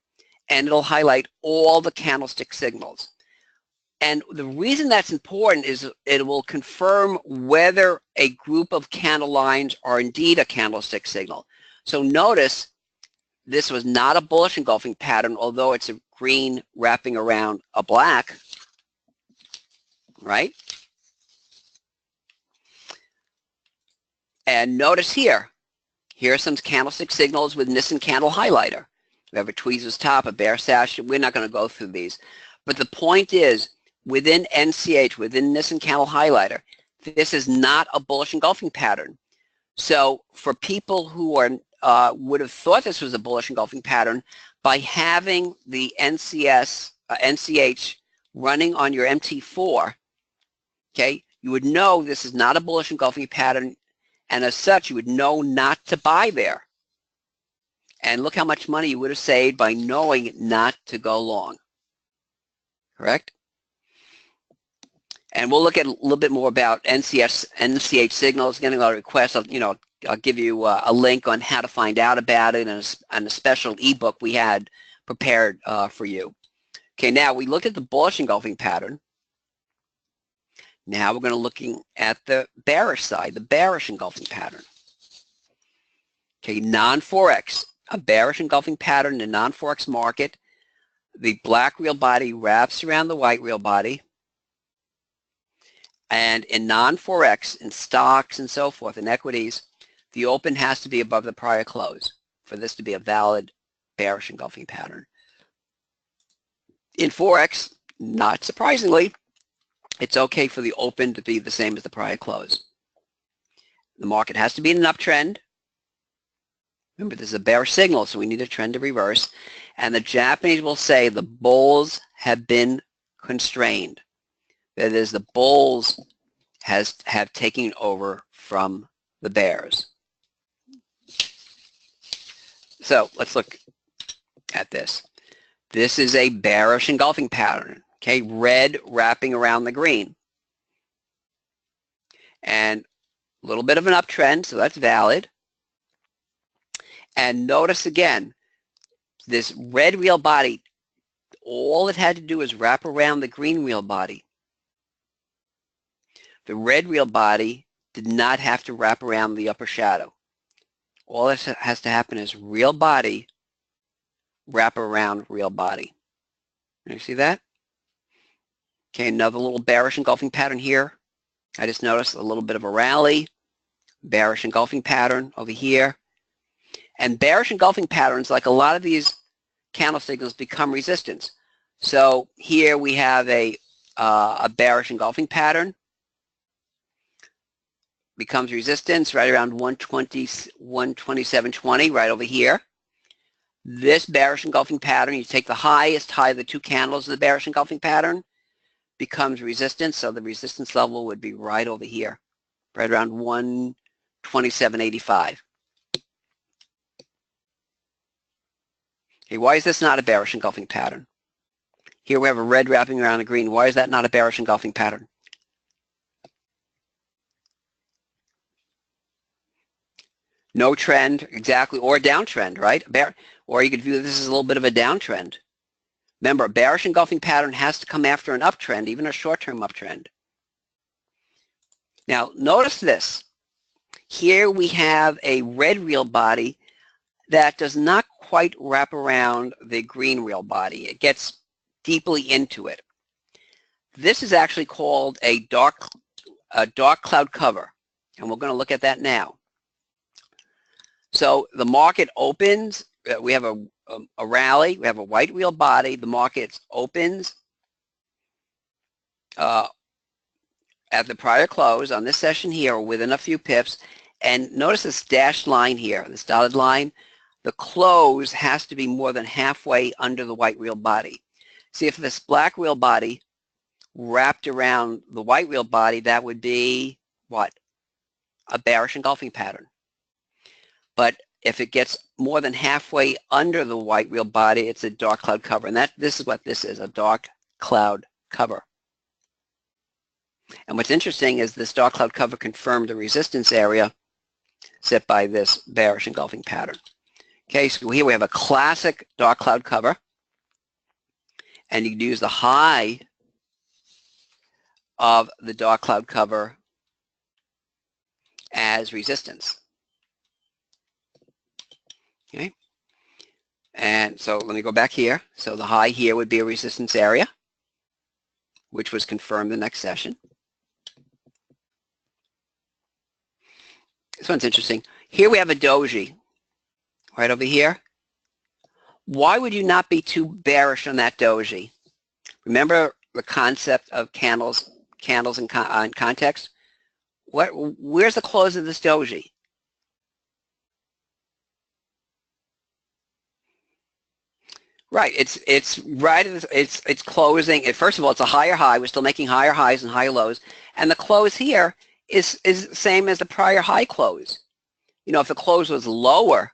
and it'll highlight all the candlestick signals. And the reason that's important is it will confirm whether a group of candle lines are indeed a candlestick signal. So notice this was not a bullish engulfing pattern, although it's a green wrapping around a black, right? And notice here are some candlestick signals with Nisonon Candle Highlighter. We have a tweezers top, a bear sash. We're not going to go through these. But the point is, within NCH, within Nisonon Candle Highlighter, this is not a bullish engulfing pattern. So for people who are would have thought this was a bullish engulfing pattern, by having the NCH running on your MT4, okay, you would know this is not a bullish engulfing pattern, and as such, you would know not to buy there. And look how much money you would have saved by knowing not to go long. Correct? And we'll look at a little bit more about NCH signals. Getting a lot of requests. I'll give you a link on how to find out about it and a special ebook we had prepared for you. Okay, now we looked at the bullish engulfing pattern. Now we're going to looking at the bearish side, the bearish engulfing pattern. Okay, non-Forex, a bearish engulfing pattern in the non-Forex market. The black real body wraps around the white real body. And in non-Forex, in stocks and so forth, in equities, the open has to be above the prior close for this to be a valid bearish engulfing pattern. In Forex, not surprisingly, it's okay for the open to be the same as the prior close. The market has to be in an uptrend. Remember, this is a bearish signal, so we need a trend to reverse. And the Japanese will say the bulls have been constrained. That is, the bulls have taken over from the bears. So let's look at this. This is a bearish engulfing pattern. Okay, red wrapping around the green. And a little bit of an uptrend, so that's valid. And notice again, this red real body, all it had to do is wrap around the green real body. The red real body did not have to wrap around the upper shadow. All that has to happen is real body wrap around real body. You see that? Okay, another little bearish engulfing pattern here. I just noticed a little bit of a rally, bearish engulfing pattern over here. And bearish engulfing patterns, like a lot of these candle signals, become resistance. So here we have a bearish engulfing pattern. Becomes resistance right around 127.20, right over here. This bearish engulfing pattern, you take the highest high of the two candles of the bearish engulfing pattern, becomes resistance, so the resistance level would be right over here, right around 127.85. Okay, why is this not a bearish engulfing pattern? Here we have a red wrapping around the green. Why is that not a bearish engulfing pattern? No trend, exactly, or a downtrend, right? Or you could view this as a little bit of a downtrend. Remember, a bearish engulfing pattern has to come after an uptrend, even a short-term uptrend. Now, notice this. Here we have a red real body that does not quite wrap around the green real body. It gets deeply into it. This is actually called a dark cloud cover, and we're going to look at that now. So the market opens, we have a rally, we have a white real body, the market opens at the prior close on this session here within a few pips, and notice this dashed line here, this dotted line, the close has to be more than halfway under the white real body. See, if this black real body wrapped around the white real body, that would be what? A bearish engulfing pattern. But if it gets more than halfway under the white real body, it's a dark cloud cover. And this is what this is, a dark cloud cover. And what's interesting is this dark cloud cover confirmed the resistance area set by this bearish engulfing pattern. Okay, so here we have a classic dark cloud cover. And you can use the high of the dark cloud cover as resistance. Okay, and so let me go back here. So the high here would be a resistance area, which was confirmed the next session. This one's interesting. Here we have a doji, right over here. Why would you not be too bearish on that doji? Remember the concept of candles in context? Where's the close of this doji? Right, it's right. It's closing. First of all, it's a higher high. We're still making higher highs and higher lows, and the close here is the same as the prior high close. You know, if the close was lower,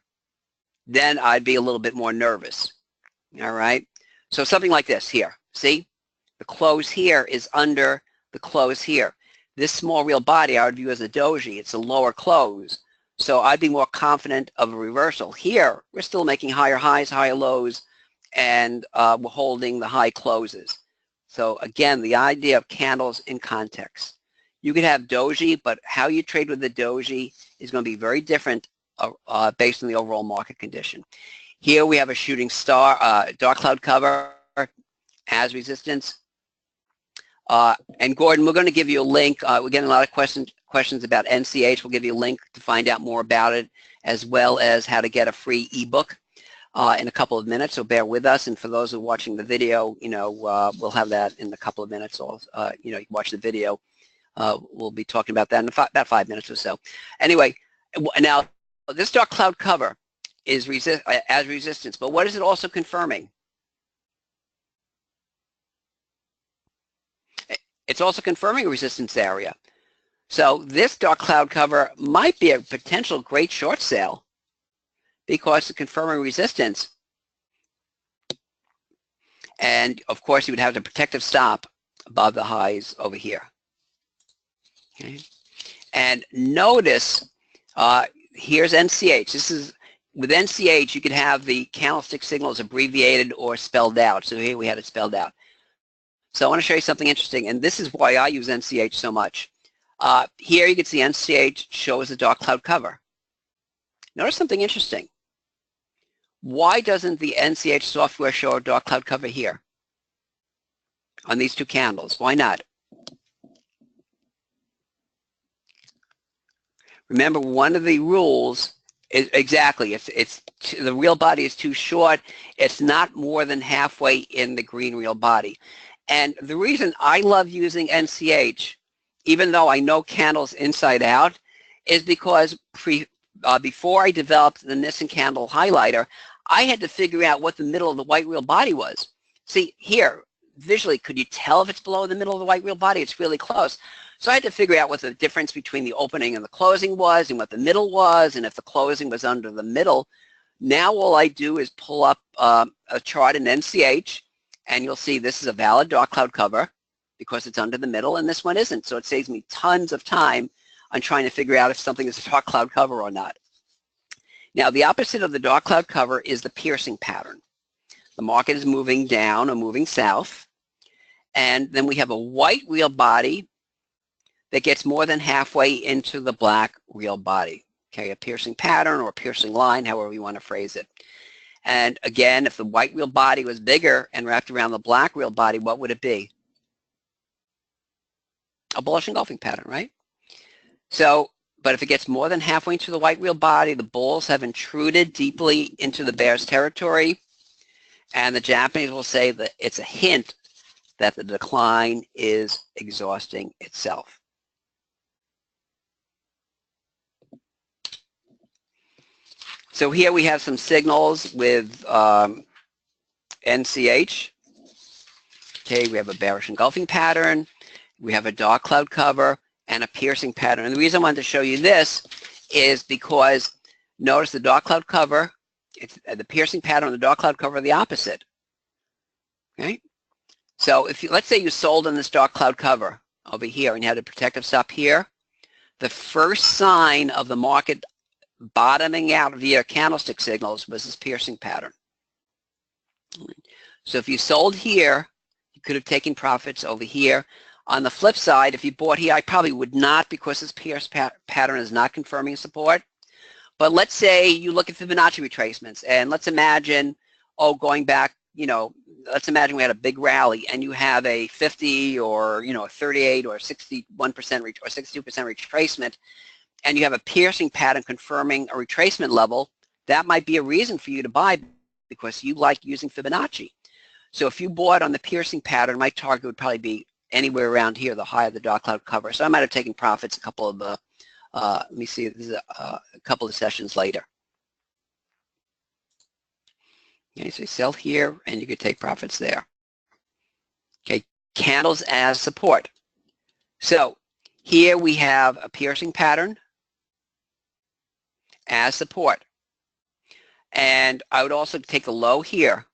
then I'd be a little bit more nervous. All right. So something like this here. See, the close here is under the close here. This small real body I would view as a doji. It's a lower close. So I'd be more confident of a reversal. Here, we're still making higher highs, higher lows, and we're holding the high closes. So again, the idea of candles in context. You could have doji, but how you trade with the doji is going to be very different based on the overall market condition. Here we have a shooting star, dark cloud cover as resistance. And Gordon, we're going to give you a link. We're getting a lot of questions about NCH. We'll give you a link to find out more about it, as well as how to get a free ebook in a couple of minutes. So bear with us. And for those who are watching the video, you know, we'll have that in a couple of minutes. Or you know, you watch the video. We'll be talking about that in about 5 minutes or so. Anyway, now this dark cloud cover is as resistance, but what is it also confirming? It's also confirming a resistance area. So this dark cloud cover might be a potential great short sale because it's confirming resistance. And of course, you would have the protective stop above the highs over here. Okay. And notice, here's NCH. This is, with NCH, you could have the candlestick signals abbreviated or spelled out. So here we had it spelled out. So I want to show you something interesting, and this is why I use NCH so much. Here you can see NCH shows the dark cloud cover. Notice something interesting. Why doesn't the NCH software show a dark cloud cover here on these two candles? Why not? Remember, one of the rules is exactly, it's the real body is too short. It's not more than halfway in the green real body. And the reason I love using NCH, even though I know candles inside out, is because before I developed the Nisonon candle highlighter, I had to figure out what the middle of the white real body was. See, here, visually, could you tell if it's below the middle of the white real body? It's really close. So I had to figure out what the difference between the opening and the closing was, and what the middle was, and if the closing was under the middle. Now all I do is pull up a chart in NCH, and you'll see this is a valid dark cloud cover because it's under the middle, and this one isn't. So it saves me tons of time on trying to figure out if something is a dark cloud cover or not. Now, the opposite of the dark cloud cover is the piercing pattern. The market is moving down or moving south, and then we have a white real body that gets more than halfway into the black real body. Okay, a piercing pattern or a piercing line, however you want to phrase it. And again, if the white real body was bigger and wrapped around the black real body, what would it be? A bullish engulfing pattern, right? So, but if it gets more than halfway into the white real body, the bulls have intruded deeply into the bear's territory, and the Japanese will say that it's a hint that the decline is exhausting itself. So here we have some signals with NCH. Okay, we have a bearish engulfing pattern, we have a dark cloud cover, and a piercing pattern. And the reason I wanted to show you this is because notice the dark cloud cover, it's the piercing pattern and the dark cloud cover are the opposite. Okay, so if you, let's say you sold in this dark cloud cover over here and you had a protective stop here, the first sign of the market bottoming out via candlestick signals was this piercing pattern. So if you sold here, you could have taken profits over here. On the flip side, if you bought here, I probably would not, because this pierce pattern is not confirming support. But let's say you look at Fibonacci retracements, and let's imagine, going back, let's imagine we had a big rally, and you have a 50 or, a 38 or 61% or 62% retracement, and you have a piercing pattern confirming a retracement level. That might be a reason for you to buy because you like using Fibonacci. So if you bought on the piercing pattern, my target would probably be anywhere around here, the higher the dark cloud cover. So I might have taken profits a couple of, let me see, this is a couple of sessions later. Okay, so you sell here and you could take profits there. Okay, candles as support. So here we have a piercing pattern as support. And I would also take a low here.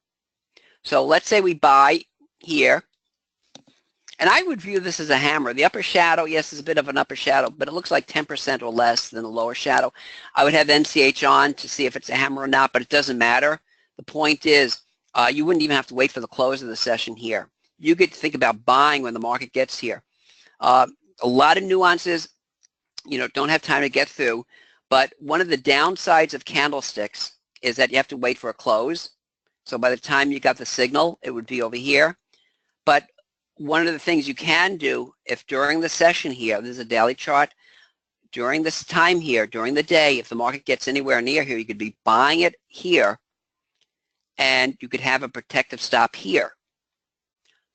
So let's say we buy here. And I would view this as a hammer. The upper shadow, yes, is a bit of an upper shadow, but it looks like 10% or less than the lower shadow. I would have NCH on to see if it's a hammer or not, but it doesn't matter. The point is, you wouldn't even have to wait for the close of the session here. You get to think about buying when the market gets here. A lot of nuances, don't have time to get through, but one of the downsides of candlesticks is that you have to wait for a close. So by the time you got the signal, it would be over here. But one of the things you can do, if during the session here, this is a daily chart, during this time here, during the day, if the market gets anywhere near here, you could be buying it here, and you could have a protective stop here.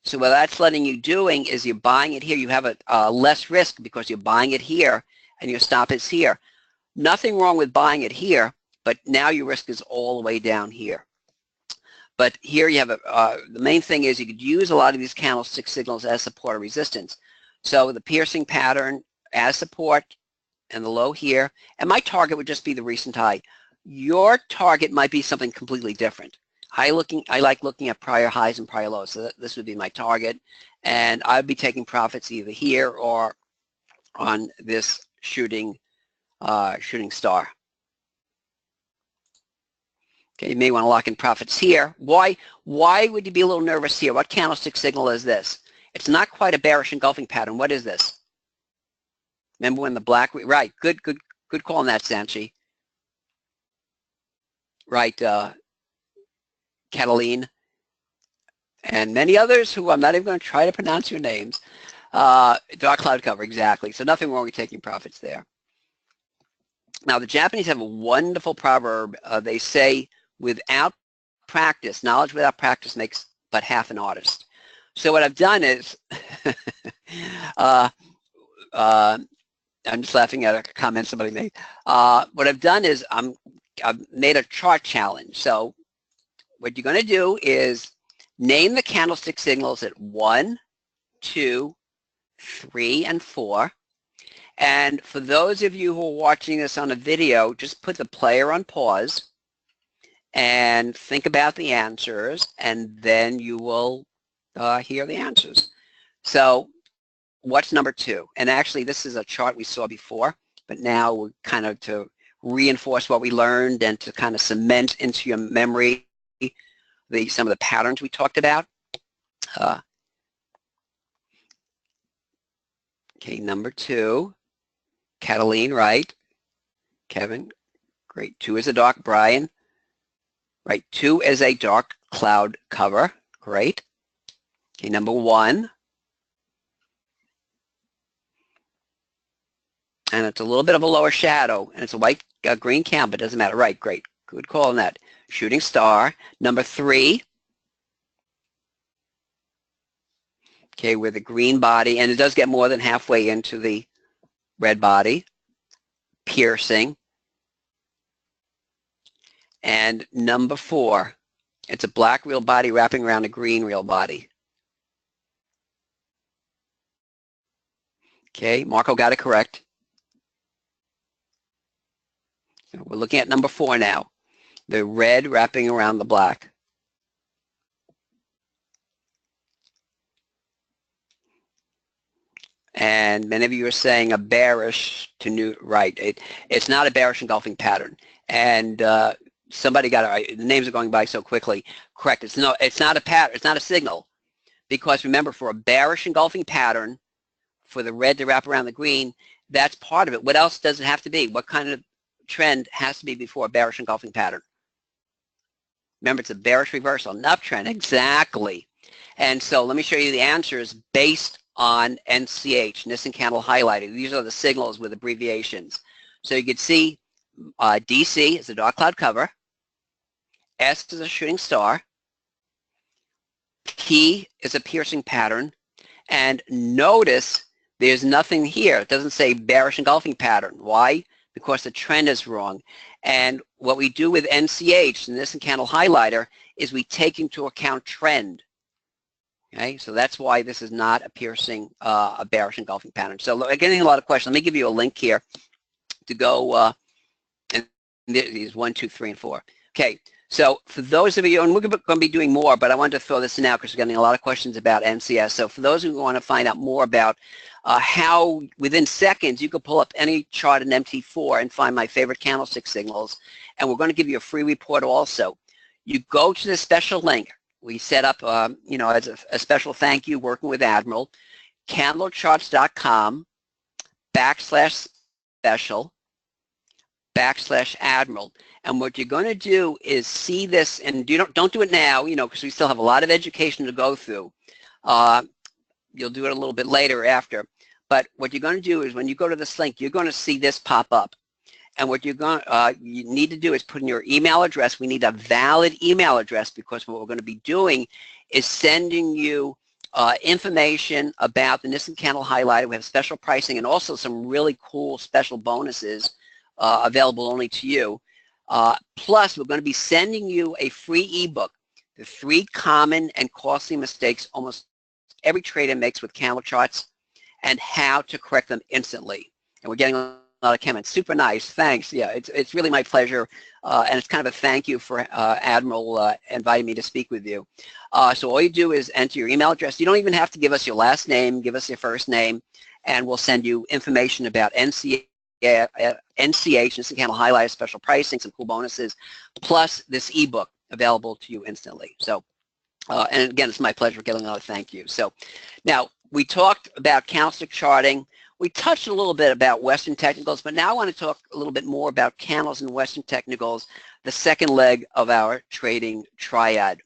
So what that's letting you doing is you're buying it here. You have a less risk because you're buying it here, and your stop is here. Nothing wrong with buying it here, but now your risk is all the way down here. But here you have the main thing is you could use a lot of these candlestick signals as support or resistance. So the piercing pattern as support and the low here, and my target would just be the recent high. Your target might be something completely different. I like looking at prior highs and prior lows, so this would be my target, and I'd be taking profits either here or on this shooting star. Okay, you may want to lock in profits here. Why would you be a little nervous here? What candlestick signal is this? It's not quite a bearish engulfing pattern. What is this? Remember when the black, right, good call on that, Sanchi. Right, Cataline, and many others who I'm not even going to try to pronounce your names. Dark cloud cover, exactly. So nothing wrong with taking profits there. Now, the Japanese have a wonderful proverb. They say, without practice, knowledge without practice makes but half an artist. So what I've done is, I'm just laughing at a comment somebody made. What I've done is I've made a chart challenge. So what you're going to do is name the candlestick signals at 1, 2, 3, and 4. And for those of you who are watching this on a video, just put the player on pause and think about the answers, and then you will hear the answers. So what's number 2? And actually, this is a chart we saw before, but now we're kind of to reinforce what we learned and to kind of cement into your memory some of the patterns we talked about. Okay, number 2. Cataline, right. Kevin, great. 2 is a dark, Brian. Right, 2 is a dark cloud cover. Great. Okay, number 1. And it's a little bit of a lower shadow, and it's a white green candle, but it doesn't matter. Right, great. Good call on that. Shooting star. Number 3. Okay, with a green body, and it does get more than halfway into the red body. Piercing. And number 4, it's a black real body wrapping around a green real body. Okay, Marco got it correct. We're looking at number 4 now. The red wrapping around the black. And many of you are saying a bearish to new, right. It's not a bearish engulfing pattern. And somebody got it right. The names are going by so quickly. Correct. It's not a pattern. It's not a signal. Because remember, for a bearish engulfing pattern, for the red to wrap around the green, that's part of it. What else does it have to be? What kind of trend has to be before a bearish engulfing pattern? Remember, it's a bearish reversal, an uptrend. Exactly. And so let me show you the answers based on NCH, Nissen candle highlighted. These are the signals with abbreviations. So you can see DC is a dark cloud cover. S is a shooting star. P is a piercing pattern. And notice there's nothing here. It doesn't say bearish engulfing pattern. Why? Because the trend is wrong. And what we do with NCH, the Nisonon candle highlighter, is we take into account trend. Okay, so that's why this is not a piercing, a bearish engulfing pattern. So I'm getting a lot of questions. Let me give you a link here to go, and these 1, 2, 3, and 4. Okay, so for those of you, and we're going to be doing more, but I wanted to throw this in now because we're getting a lot of questions about NCS. So for those who want to find out more about how within seconds you can pull up any chart in MT4 and find my favorite candlestick signals, and we're going to give you a free report also. You go to this special link. We set up, you know, as a special thank you working with Admiral, candlecharts.com/special/Admiral. And what you're going to do is see this, and don't do it now, you know, because we still have a lot of education to go through. You'll do it a little bit later after. But what you're going to do is when you go to this link, you're going to see this pop up. And what you need to do is put in your email address. We need a valid email address because what we're going to be doing is sending you information about the Nisonon candle highlighter. We have special pricing and also some really cool special bonuses available only to you. Plus, we're going to be sending you a free ebook, The 3 Common and Costly Mistakes Almost Every Trader Makes with Candle Charts and How to Correct Them Instantly. And we're getting a lot of comments. Super nice. Thanks. Yeah, it's really my pleasure. And it's kind of a thank you for Admiral inviting me to speak with you. So all you do is enter your email address. You don't even have to give us your last name. Give us your first name, and we'll send you information about NCH, Nisonon Candle Highlighter, special pricing, some cool bonuses, plus this ebook available to you instantly. So, and again, it's my pleasure getting another thank you. So now we talked about candlestick charting. We touched a little bit about Western technicals, but now I want to talk a little bit more about candles and Western technicals, the second leg of our trading triad.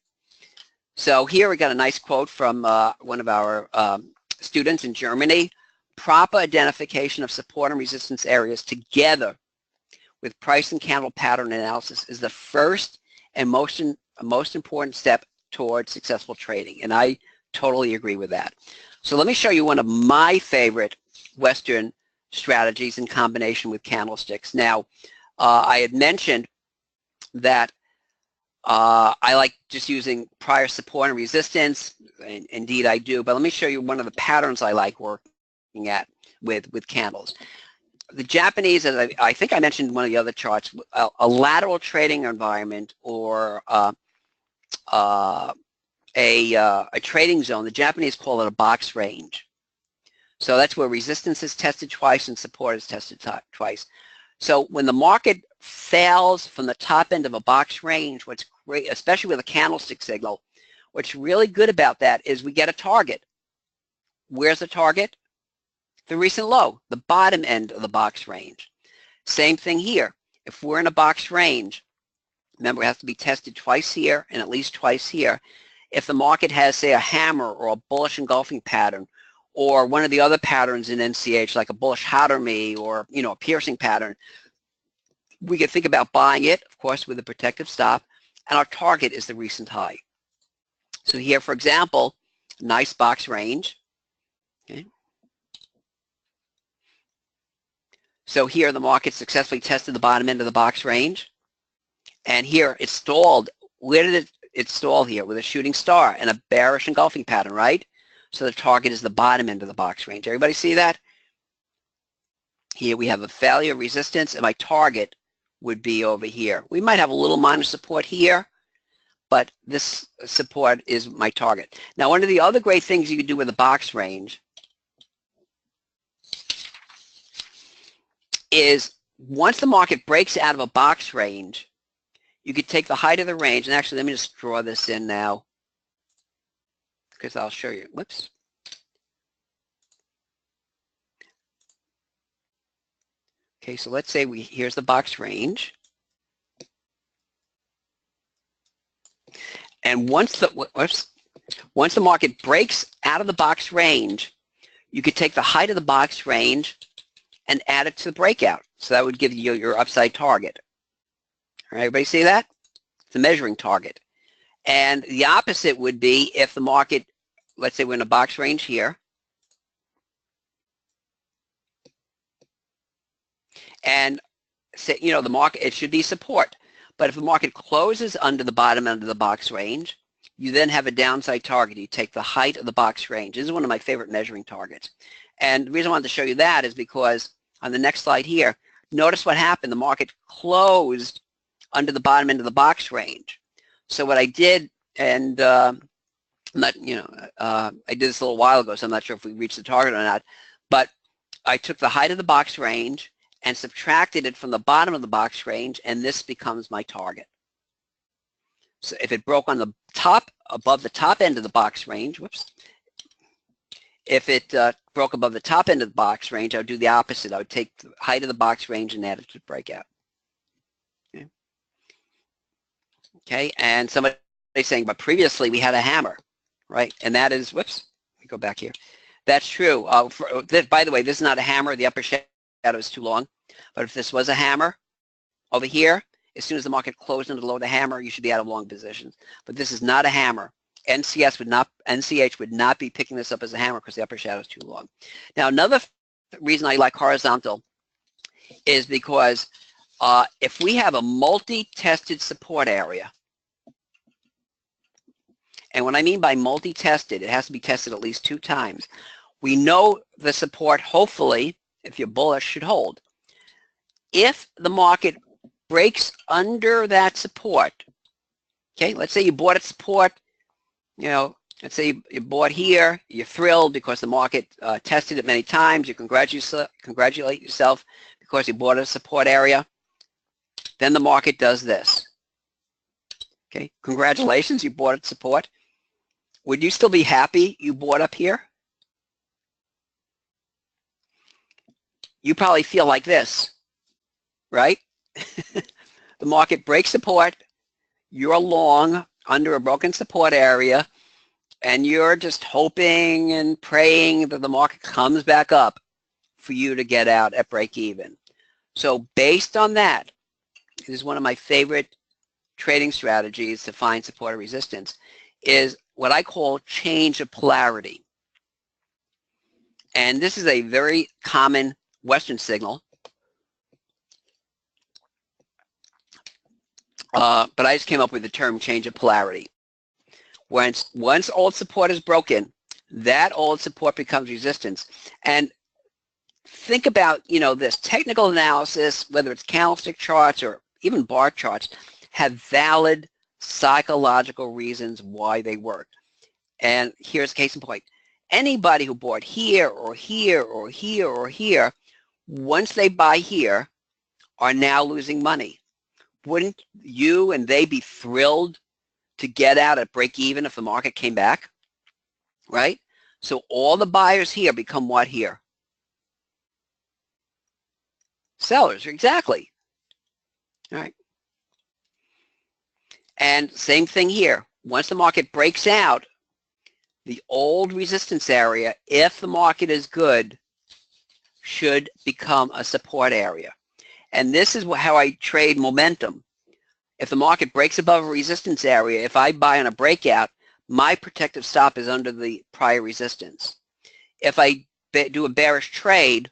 So here we got a nice quote from one of our students in Germany. Proper identification of support and resistance areas together with price and candle pattern analysis is the first and most important step towards successful trading. And I totally agree with that. So let me show you one of my favorite Western strategies in combination with candlesticks. Now, I had mentioned that I like just using prior support and resistance. And indeed, I do. But let me show you one of the patterns I like working at with candles. The Japanese, as I think I mentioned in one of the other charts, a lateral trading environment or a trading zone, the Japanese call it a box range. So that's where resistance is tested twice and support is tested twice. So when the market fails from the top end of a box range, what's great, especially with a candlestick signal, what's really good about that is we get a target. Where's the target? The recent low, the bottom end of the box range. Same thing here. If we're in a box range, remember it has to be tested twice here and at least twice here. If the market has, say, a hammer or a bullish engulfing pattern, or one of the other patterns in NCH, like a bullish Hatermi or, you know, a piercing pattern, we can think about buying it, of course, with a protective stop, and our target is the recent high. So here, for example, nice box range. Okay. So here the market successfully tested the bottom end of the box range, and here it stalled. Where did it stall here? With a shooting star and a bearish engulfing pattern, right? So the target is the bottom end of the box range. Everybody see that? Here we have a failure resistance, and my target would be over here. We might have a little minor support here, but this support is my target. Now, one of the other great things you can do with a box range is once the market breaks out of a box range, you could take the height of the range, and actually let me just draw this in now, because I'll show you. Whoops. Okay, so let's say here's the box range. And once the market breaks out of the box range, you could take the height of the box range and add it to the breakout. So that would give you your upside target. All right, everybody see that? It's a measuring target. And the opposite would be if the market, let's say we're in a box range here, And say, you know, the market, it should be support. But if the market closes under the bottom end of the box range, you then have a downside target. You take the height of the box range. This is one of my favorite measuring targets. And the reason I wanted to show you that is because on the next slide here, notice what happened. The market closed under the bottom end of the box range. So what I did, and I'm not, you know, I did this a little while ago, so I'm not sure if we reached the target or not, but I took the height of the box range and subtracted it from the bottom of the box range, and this becomes my target. So if it broke on the top, above the top end of the box range, whoops, if it broke above the top end of the box range, I would do the opposite. I would take the height of the box range and add it to the breakout. Okay, and somebody's saying, but previously we had a hammer, right? And that is, whoops, let me go back here. That's true. By the way, this is not a hammer. The upper shadow is too long. But if this was a hammer over here, as soon as the market closed under the low of the hammer, you should be out of long positions. But this is not a hammer. NCH would not be picking this up as a hammer because the upper shadow is too long. Now, another reason I like horizontal is because if we have a multi-tested support area, and what I mean by multi-tested, it has to be tested at least 2 times. We know the support, hopefully, if you're bullish, should hold. If the market breaks under that support, okay, let's say you bought at support, you know, let's say you bought here, you're thrilled because the market tested it many times, you congratulate yourself because you bought at a support area, then the market does this. Okay, congratulations, you bought at support. Would you still be happy you bought up here? You probably feel like this, right? The market breaks support, you're long under a broken support area, and you're just hoping and praying that the market comes back up for you to get out at break even. So based on that, this is one of my favorite trading strategies to find support or resistance, is what I call change of polarity. And this is a very common Western signal. But I just came up with the term change of polarity. Once old support is broken, that old support becomes resistance. And think about, you know, this technical analysis, whether it's candlestick charts or even bar charts, have valid psychological reasons why they work. And here's a case in point. Anybody who bought here or here or here or here, once they buy here, are now losing money. Wouldn't you and they be thrilled to get out at break even if the market came back? Right? So all the buyers here become what here? Sellers, exactly. All right. And same thing here. Once the market breaks out, the old resistance area, if the market is good, should become a support area. And this is how I trade momentum. If the market breaks above a resistance area, if I buy on a breakout, my protective stop is under the prior resistance. If I do a bearish trade,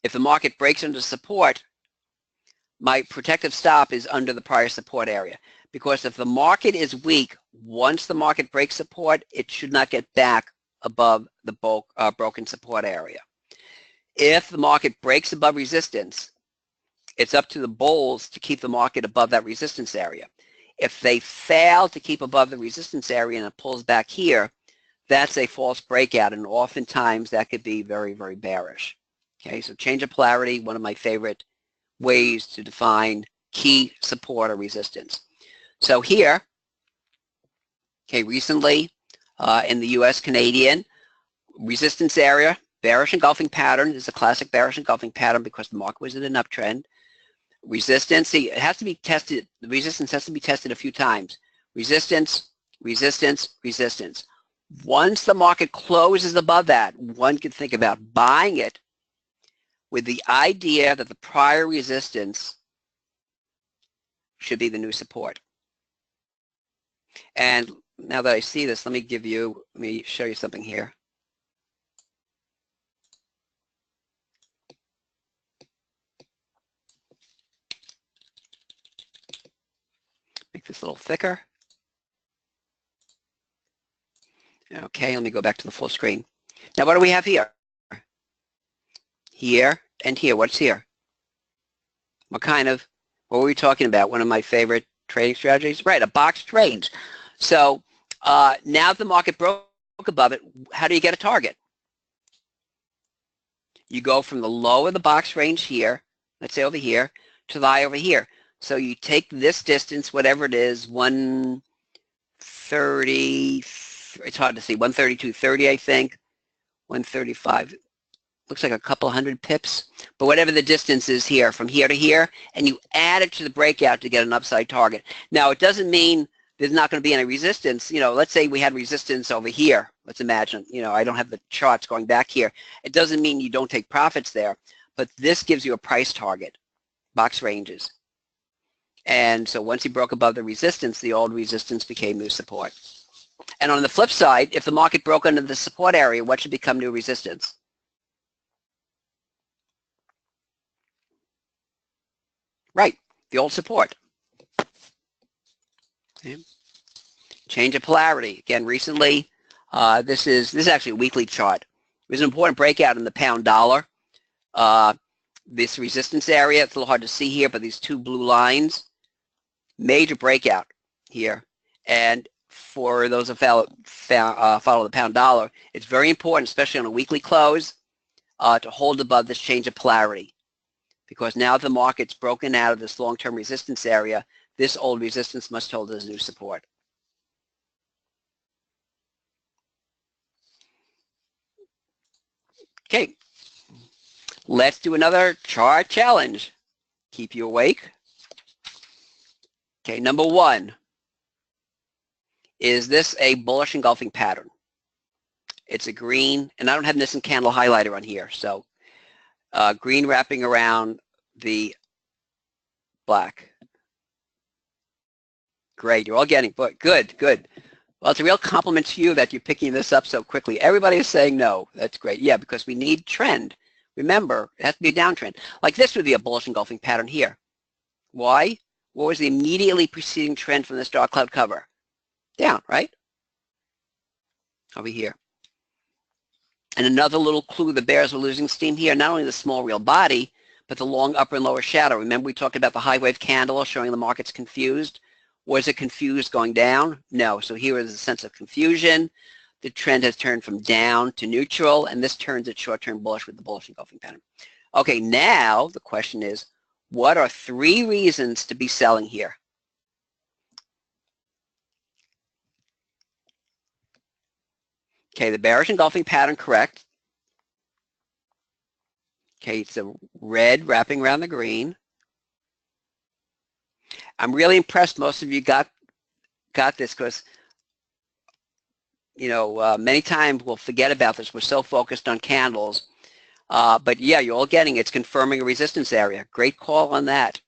if the market breaks under support, my protective stop is under the prior support area. Because if the market is weak, once the market breaks support, it should not get back above the broken support area. If the market breaks above resistance, it's up to the bulls to keep the market above that resistance area. If they fail to keep above the resistance area and it pulls back here, that's a false breakout, and oftentimes that could be very, very bearish. Okay, so change of polarity, one of my favorite ways to define key support or resistance. So here, okay, recently in the US Canadian, resistance area, bearish engulfing pattern. This is a classic bearish engulfing pattern because the market was in an uptrend. Resistance, see, it has to be tested, the resistance has to be tested a few times. Resistance, resistance, resistance. Once the market closes above that, one could think about buying it with the idea that the prior resistance should be the new support. And now that I see this, let me show you something here. Make this a little thicker. Okay, let me go back to the full screen. Now what do we have here? Here and here. What's here? What were we talking about? One of my favorite trading strategies? Right, a boxed range. So now the market broke above it, how do you get a target? You go from the low of the box range here, let's say over here, to the high over here. So you take this distance, whatever it is, 130, it's hard to see, 132.30 I think, 135, looks like a couple hundred pips, but whatever the distance is here, from here to here, and you add it to the breakout to get an upside target. Now it doesn't mean there's not going to be any resistance. You know, let's say we had resistance over here. Let's imagine, you know, I don't have the charts going back here. It doesn't mean you don't take profits there, but this gives you a price target, box ranges. And so once he broke above the resistance, the old resistance became new support. And on the flip side, if the market broke under the support area, what should become new resistance? Right, the old support. Okay. Change of polarity. Again, recently, this is actually a weekly chart. It was an important breakout in the pound dollar. This resistance area, it's a little hard to see here, but these two blue lines, major breakout here. And for those who follow the pound dollar, it's very important, especially on a weekly close, to hold above this change of polarity. Because now the market's broken out of this long-term resistance area, this old resistance must hold as new support. Okay, let's do another chart challenge. Keep you awake. Okay, number one. Is this a bullish engulfing pattern? It's a green, and I don't have Nissen candle highlighter on here, so green wrapping around the black. Great, you're all getting it. Good, good. Well, it's a real compliment to you that you're picking this up so quickly. Everybody is saying no. That's great. Yeah, because we need trend. Remember, it has to be a downtrend. Like this would be a bullish engulfing pattern here. Why? What was the immediately preceding trend from this dark cloud cover? Down, right? Over here. And another little clue, the bears are losing steam here, not only the small real body, but the long upper and lower shadow. Remember we talked about the high wave candle showing the market's confused? Was it confused going down? No. So here is a sense of confusion. The trend has turned from down to neutral, and this turns it short-term bullish with the bullish engulfing pattern. Okay, now the question is, what are 3 reasons to be selling here? Okay, the bearish engulfing pattern, correct. Okay, it's a red wrapping around the green. I'm really impressed most of you got this because, you know, many times we'll forget about this. We're so focused on candles. But yeah, you're all getting it. It's confirming a resistance area. Great call on that.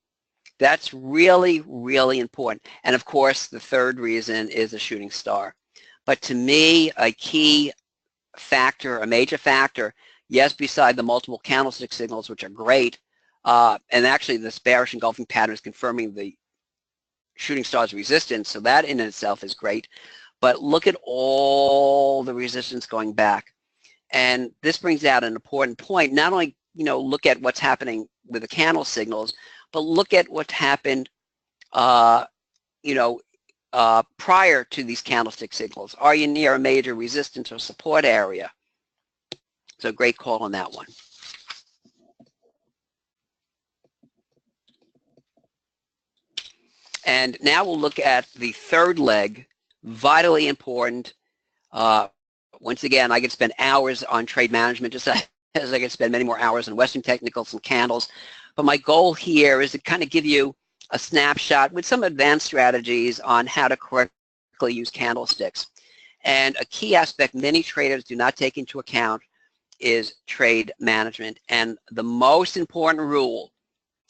That's really, really important. And of course, the third reason is a shooting star. But to me, a key factor, a major factor, yes, beside the multiple candlestick signals, which are great, and actually this bearish engulfing pattern is confirming the shooting star's resistance, so that in itself is great. But look at all the resistance going back. And this brings out an important point. Not only, you know, look at what's happening with the candle signals, but look at what happened, you know, prior to these candlestick signals. Are you near a major resistance or support area? So great call on that one. And now we'll look at the third leg, vitally important. Once again, I could spend hours on trade management, just as I could spend many more hours on Western technicals and candles. But my goal here is to kind of give you a snapshot with some advanced strategies on how to correctly use candlesticks. And a key aspect many traders do not take into account is trade management. And the most important rule,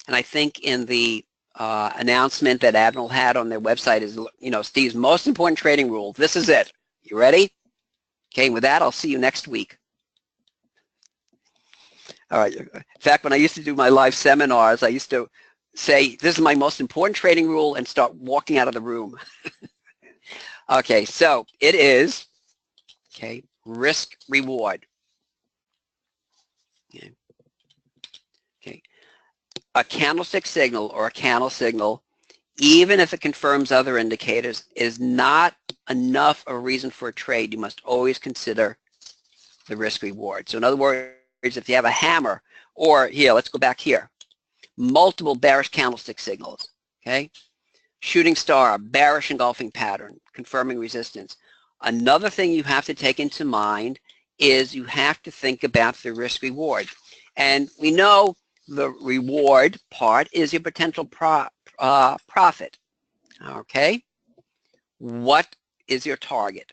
and I think in the announcement that Admiral had on their website is, you know, Steve's most important trading rule. This is it. You ready? Okay, with that, I'll see you next week. All right. In fact, when I used to do my live seminars, I used to say, this is my most important trading rule, and start walking out of the room. Okay, so it is, okay, risk reward. Okay. Okay. A candlestick signal or a candle signal, even if it confirms other indicators, is not enough a reason for a trade. You must always consider the risk reward. So in other words, if you have a hammer, or here, let's go back here, multiple bearish candlestick signals, okay? Shooting star, bearish engulfing pattern, confirming resistance. Another thing you have to take into mind is you have to think about the risk reward. And we know the reward part is your potential profit, okay? What is your target?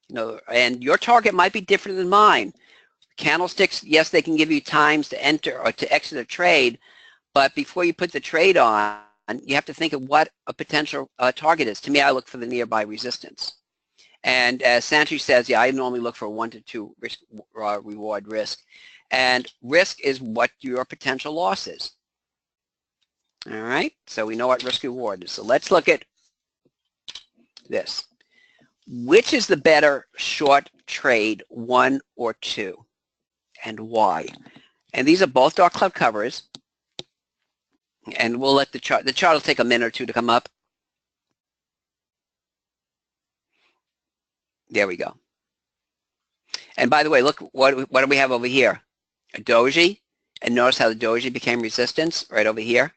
You know, and your target might be different than mine. Candlesticks, yes, they can give you times to enter or to exit a trade, but before you put the trade on, you have to think of what a potential target is. To me, I look for the nearby resistance. And as Sanchi says, yeah, I normally look for 1 to 2 risk reward risk. And risk is what your potential loss is. All right, so we know what risk reward is. So let's look at this. Which is the better short trade, 1 or 2, and why? And these are both dark cloud covers. And we'll let the chart will take a minute or two to come up. There we go. And by the way, look, what do we have over here? A doji. And notice how the doji became resistance right over here.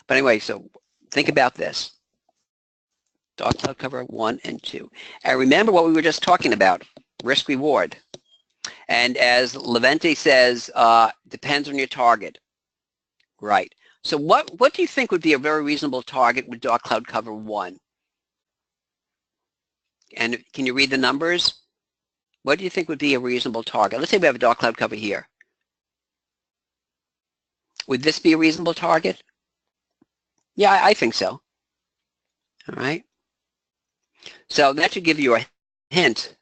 But anyway, so think about this. Dark cloud cover 1 and 2. And remember what we were just talking about, risk reward. And as Levente says, depends on your target. Right. So what do you think would be a very reasonable target with dark cloud cover 1? And can you read the numbers? What do you think would be a reasonable target? Let's say we have a dark cloud cover here. Would this be a reasonable target? Yeah, I think so. All right. So that should give you a hint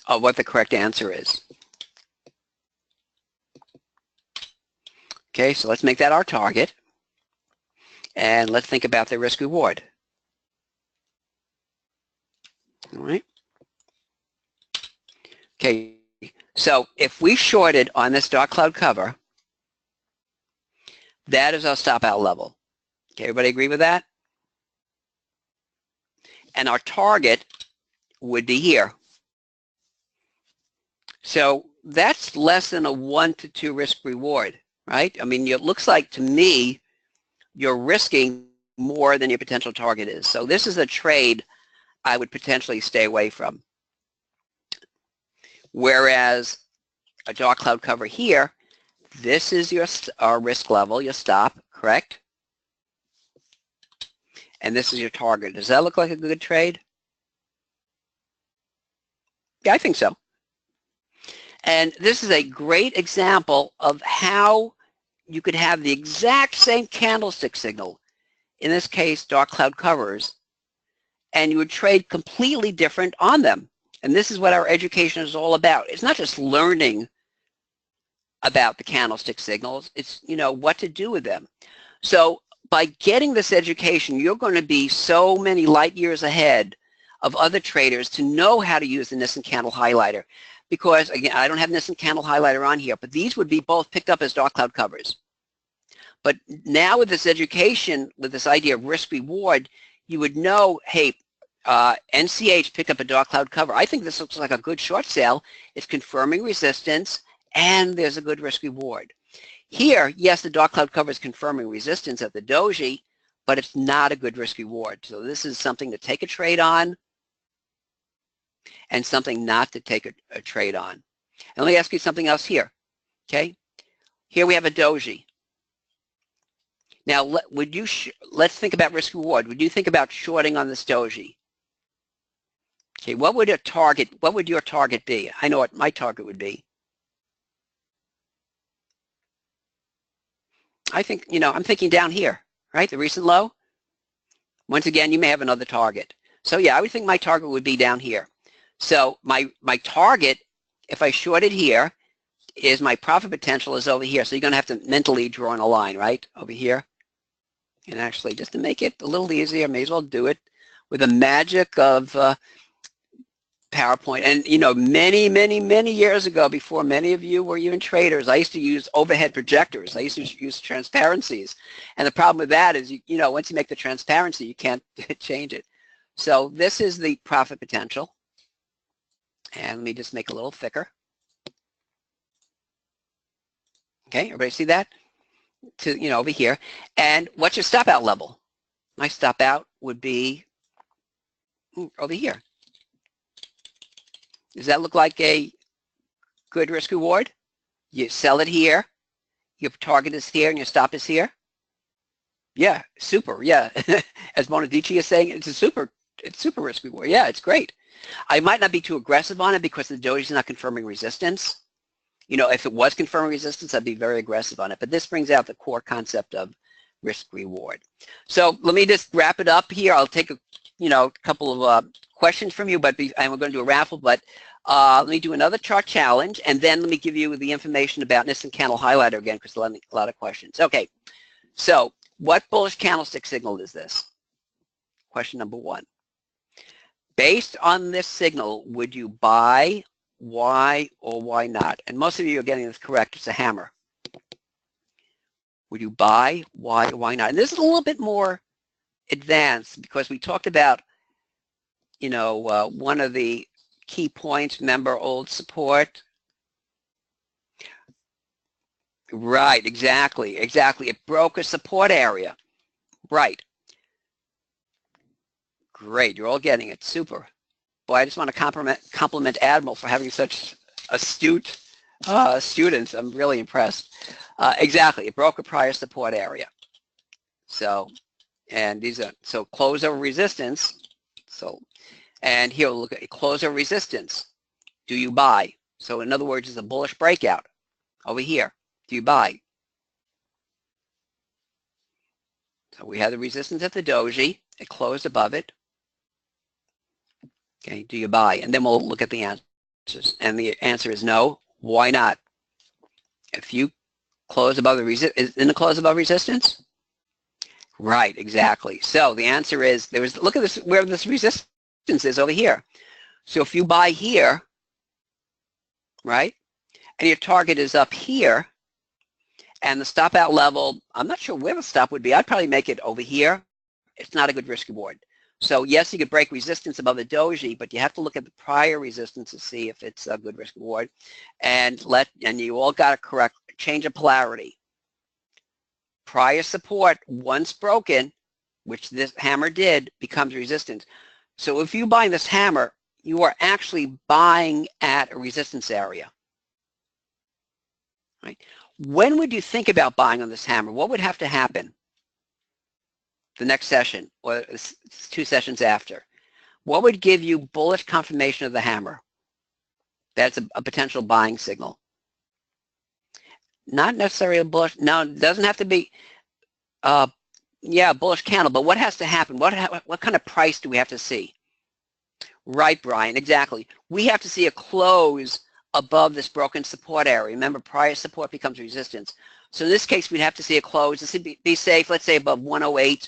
of what the correct answer is. Okay, so let's make that our target. And let's think about the risk reward. All right. Okay, so if we shorted on this dark cloud cover, that is our stop out level. Okay, everybody agree with that? And our target would be here. So that's less than a 1 to 2 risk reward, right? I mean, it looks like to me you're risking more than your potential target is. So this is a trade I would potentially stay away from. Whereas a dark cloud cover here, this is your risk level, your stop, correct? And this is your target. Does that look like a good trade? Yeah, I think so. And this is a great example of how you could have the exact same candlestick signal, in this case, dark cloud covers, and you would trade completely different on them. And this is what our education is all about. It's not just learning about the candlestick signals, it's, you know, what to do with them. So by getting this education, you're going to be so many light years ahead of other traders to know how to use the Nissen candle highlighter. Because, again, I don't have Nissen candle highlighter on here, but these would be both picked up as dark cloud covers. But now with this education, with this idea of risk reward, you would know, hey, NCH picked up a dark cloud cover. I think this looks like a good short sale. It's confirming resistance, and there's a good risk reward. Here, yes, the dark cloud cover is confirming resistance at the doji, but it's not a good risk reward. So this is something to take a trade on and something not to take a trade on. And let me ask you something else here, okay? Here we have a doji. Now, let's think about risk reward. Would you think about shorting on this doji? Okay, what would your target be? I know what my target would be. I think, you know, I'm thinking down here, right? The recent low. Once again, you may have another target. So yeah, I would think my target would be down here. So my target if I short it here, is my profit potential is over here. So you're going to have to mentally draw in a line, right, over here. And actually, just to make it a little easier, I may as well do it with the magic of PowerPoint. And, you know, many, many, many years ago, before many of you were even traders, I used to use overhead projectors. I used to use transparencies. And the problem with that is, you know, once you make the transparency, you can't change it. So this is the profit potential. And let me just make it a little thicker. Okay, everybody see that? To, you know, over here. And what's your stop out level? My stop out would be over here. Does that look like a good risk reward? You sell it here, your target is here, and your stop is here? Yeah, super, yeah. As Monadici is saying, it's super risk reward. Yeah, it's great. I might not be too aggressive on it because the doji is not confirming resistance. You know, if it was confirming resistance, I'd be very aggressive on it. But this brings out the core concept of risk reward. So let me just wrap it up here. I'll take a, you know, couple of questions from you, and we're going to do a raffle, but let me do another chart challenge, and then let me give you the information about Nissen candle highlighter again, because a lot of questions. Okay, so what bullish candlestick signal is this? Question number one. Based on this signal, would you buy, why, or why not? And most of you are getting this correct. It's a hammer. Would you buy, why, or why not? And this is a little bit more advanced because we talked about, you know, one of the key points, remember old support? Right, exactly. It broke a support area. Right. Great, you're all getting it. Super. Boy, I just want to compliment Admiral for having such astute students. I'm really impressed. Exactly, it broke a prior support area. So, and these are, so close over resistance. So, and here we'll look at close over resistance. Do you buy? So in other words, it's a bullish breakout over here. Do you buy? So we have the resistance at the doji. It closed above it. Okay, do you buy? And then we'll look at the answers. And the answer is no. Why not? If you close above the resistance, isn't it close above resistance? Right, exactly. So the answer is, look at this, where this resistance is over here. So if you buy here, right, and your target is up here, and the stop out level, I'm not sure where the stop would be. I'd probably make it over here. It's not a good risk reward. So yes, you could break resistance above the doji, but you have to look at the prior resistance to see if it's a good risk reward. And you all got it correct. Change of polarity. Prior support, once broken, which this hammer did, becomes resistance. So if you buy this hammer, you are actually buying at a resistance area. Right? When would you think about buying on this hammer? What would have to happen? The next session, or 2 sessions after. What would give you bullish confirmation of the hammer? That's a potential buying signal. Not necessarily a bullish, no, it doesn't have to be, yeah, bullish candle, but what has to happen? What kind of price do we have to see? Right, Brian, exactly. We have to see a close above this broken support area. Remember, prior support becomes resistance. So in this case, we'd have to see a close. This would be safe, let's say above 108,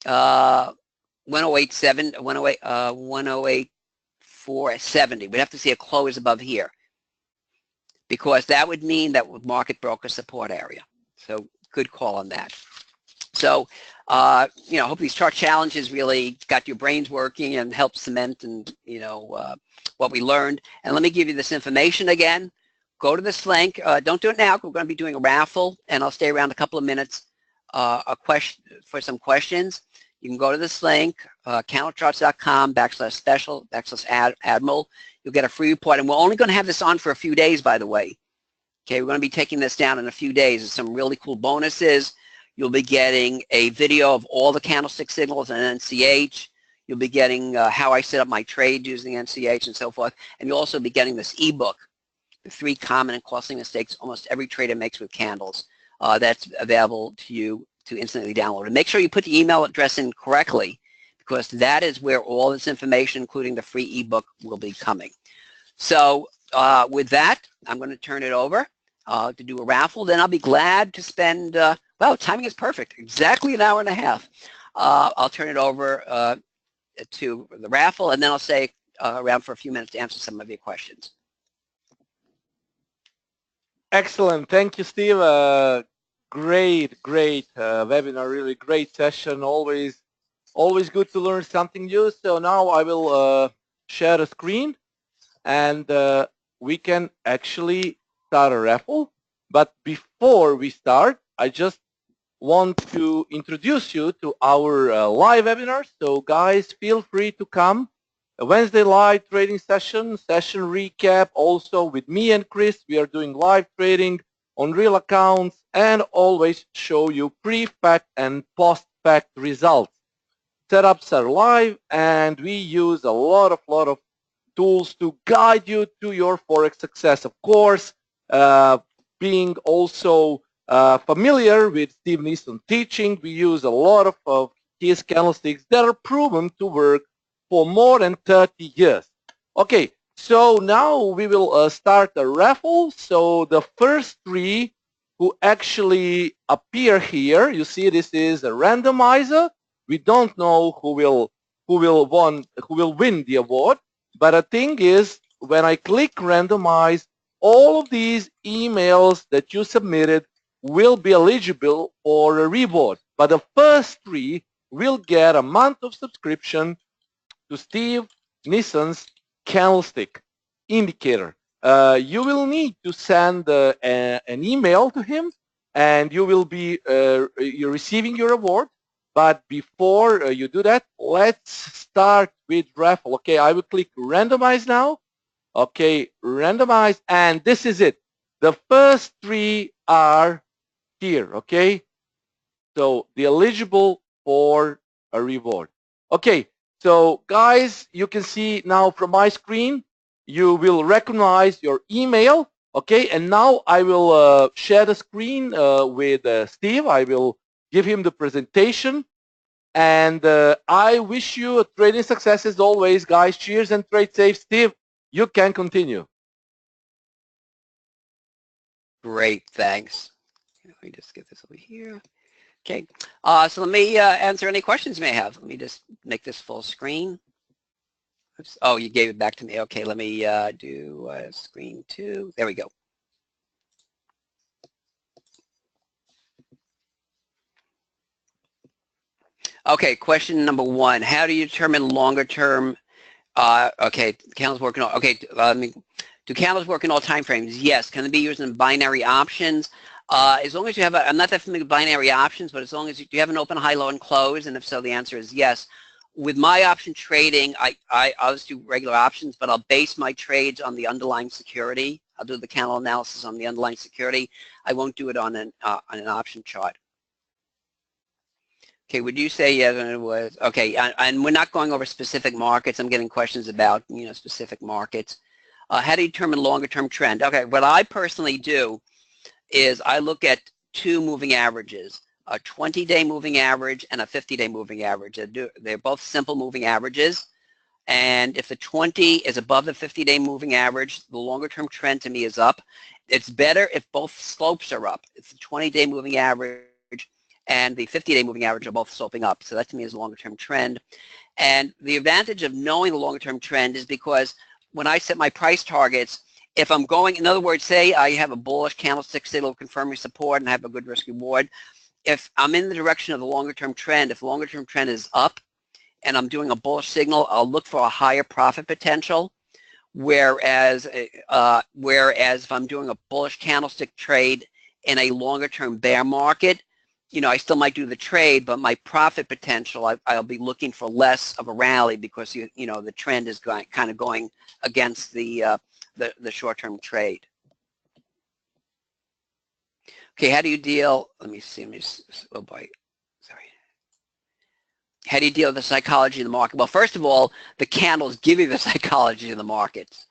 108.7, 108.470. We'd have to see a close above here, because that would mean that the market broke a support area. So good call on that. So, you know, I hope these chart challenges really got your brains working and helped cement and, you know, what we learned. And let me give you this information again. Go to this link. Don't do it now. We're going to be doing a raffle, and I'll stay around a couple of minutes for some questions. You can go to this link, candlecharts.com/special/admiral. You'll get a free report, and we're only going to have this on for a few days, by the way. Okay, we're going to be taking this down in a few days. There's some really cool bonuses. You'll be getting a video of all the candlestick signals and NCH. You'll be getting how I set up my trade using NCH and so forth. And you'll also be getting this ebook, the 3 common and costly mistakes almost every trader makes with candles. That's available to you to instantly download. And make sure you put the email address in correctly, because that is where all this information, including the free ebook, will be coming. So with that, I'm going to turn it over to do a raffle. Then I'll be glad to spend, well, timing is perfect, exactly an hour and a half. I'll turn it over to the raffle, and then I'll stay around for a few minutes to answer some of your questions. Excellent. Thank you, Steve. Great webinar, really great session. Always good to learn something new. So now I will share a screen, and we can actually start a raffle. But before we start, I just want to introduce you to our live webinar. So guys, feel free to come. A Wednesday live trading session recap, also with me and Chris. We are doing live trading on real accounts and always show you pre-fact and post-fact results. Setups are live, and we use a lot of tools to guide you to your Forex success. Of course, being also familiar with Steve Nisonon teaching, we use a lot of his candlesticks that are proven to work for more than 30 years. Okay, so now we will start a raffle. So the first three who actually appear here, you see this is a randomizer. We don't know who will win the award, but the thing is, when I click randomize, all of these emails that you submitted will be eligible for a reward. But the first three will get a month of subscription to Steve Nison's candlestick indicator. You will need to send an email to him, and you will be you're receiving your award. But before you do that, let's start with raffle. Okay, I will click randomize now. Okay, randomize, and this is it. The first three are here. Okay, so the eligible for a reward. Okay. So guys, you can see now from my screen, you will recognize your email. Okay, and now I will share the screen with Steve. I will give him the presentation, and I wish you a trading success as always, guys. Cheers and trade safe. Steve, you can continue. Great, thanks. Let me just get this over here. Okay, so let me answer any questions you may have. Let me just make this full screen. Oops. Oh, you gave it back to me. Okay, let me do screen 2. There we go. Okay, question number 1. How do you determine longer term? Okay, candles work in all. Okay, do candles work in all time frames? Yes. Can they be used in binary options? As long as you have I'm not that familiar with binary options, but as long as you have an open, high, low, and close, and if so, the answer is yes. With my option trading, I'll just do regular options, but I'll base my trades on the underlying security. I'll do the candle analysis on the underlying security. I won't do it on an option chart. Okay, would you say yes? It was okay, and we're not going over specific markets. I'm getting questions about specific markets. How do you determine longer-term trend? Okay, what I personally do is I look at 2 moving averages, a 20-day moving average and a 50-day moving average. They're both simple moving averages, and if the 20 is above the 50-day moving average, the longer-term trend to me is up. It's better if both slopes are up. It's the 20-day moving average and the 50-day moving average are both sloping up. So that to me is a longer-term trend. And the advantage of knowing the longer-term trend is because when I set my price targets, if I'm going, in other words, say I have a bullish candlestick signal confirming support and I have a good risk reward, if I'm in the direction of the longer-term trend, if the longer-term trend is up and I'm doing a bullish signal, I'll look for a higher profit potential. Whereas if I'm doing a bullish candlestick trade in a longer-term bear market, I still might do the trade, but my profit potential, I'll be looking for less of a rally because the trend is kind of going against the short-term trade. Okay, how do you deal? Let me see. Oh boy, sorry. How do you deal with the psychology of the market? Well, first of all, the candles give you the psychology of the markets,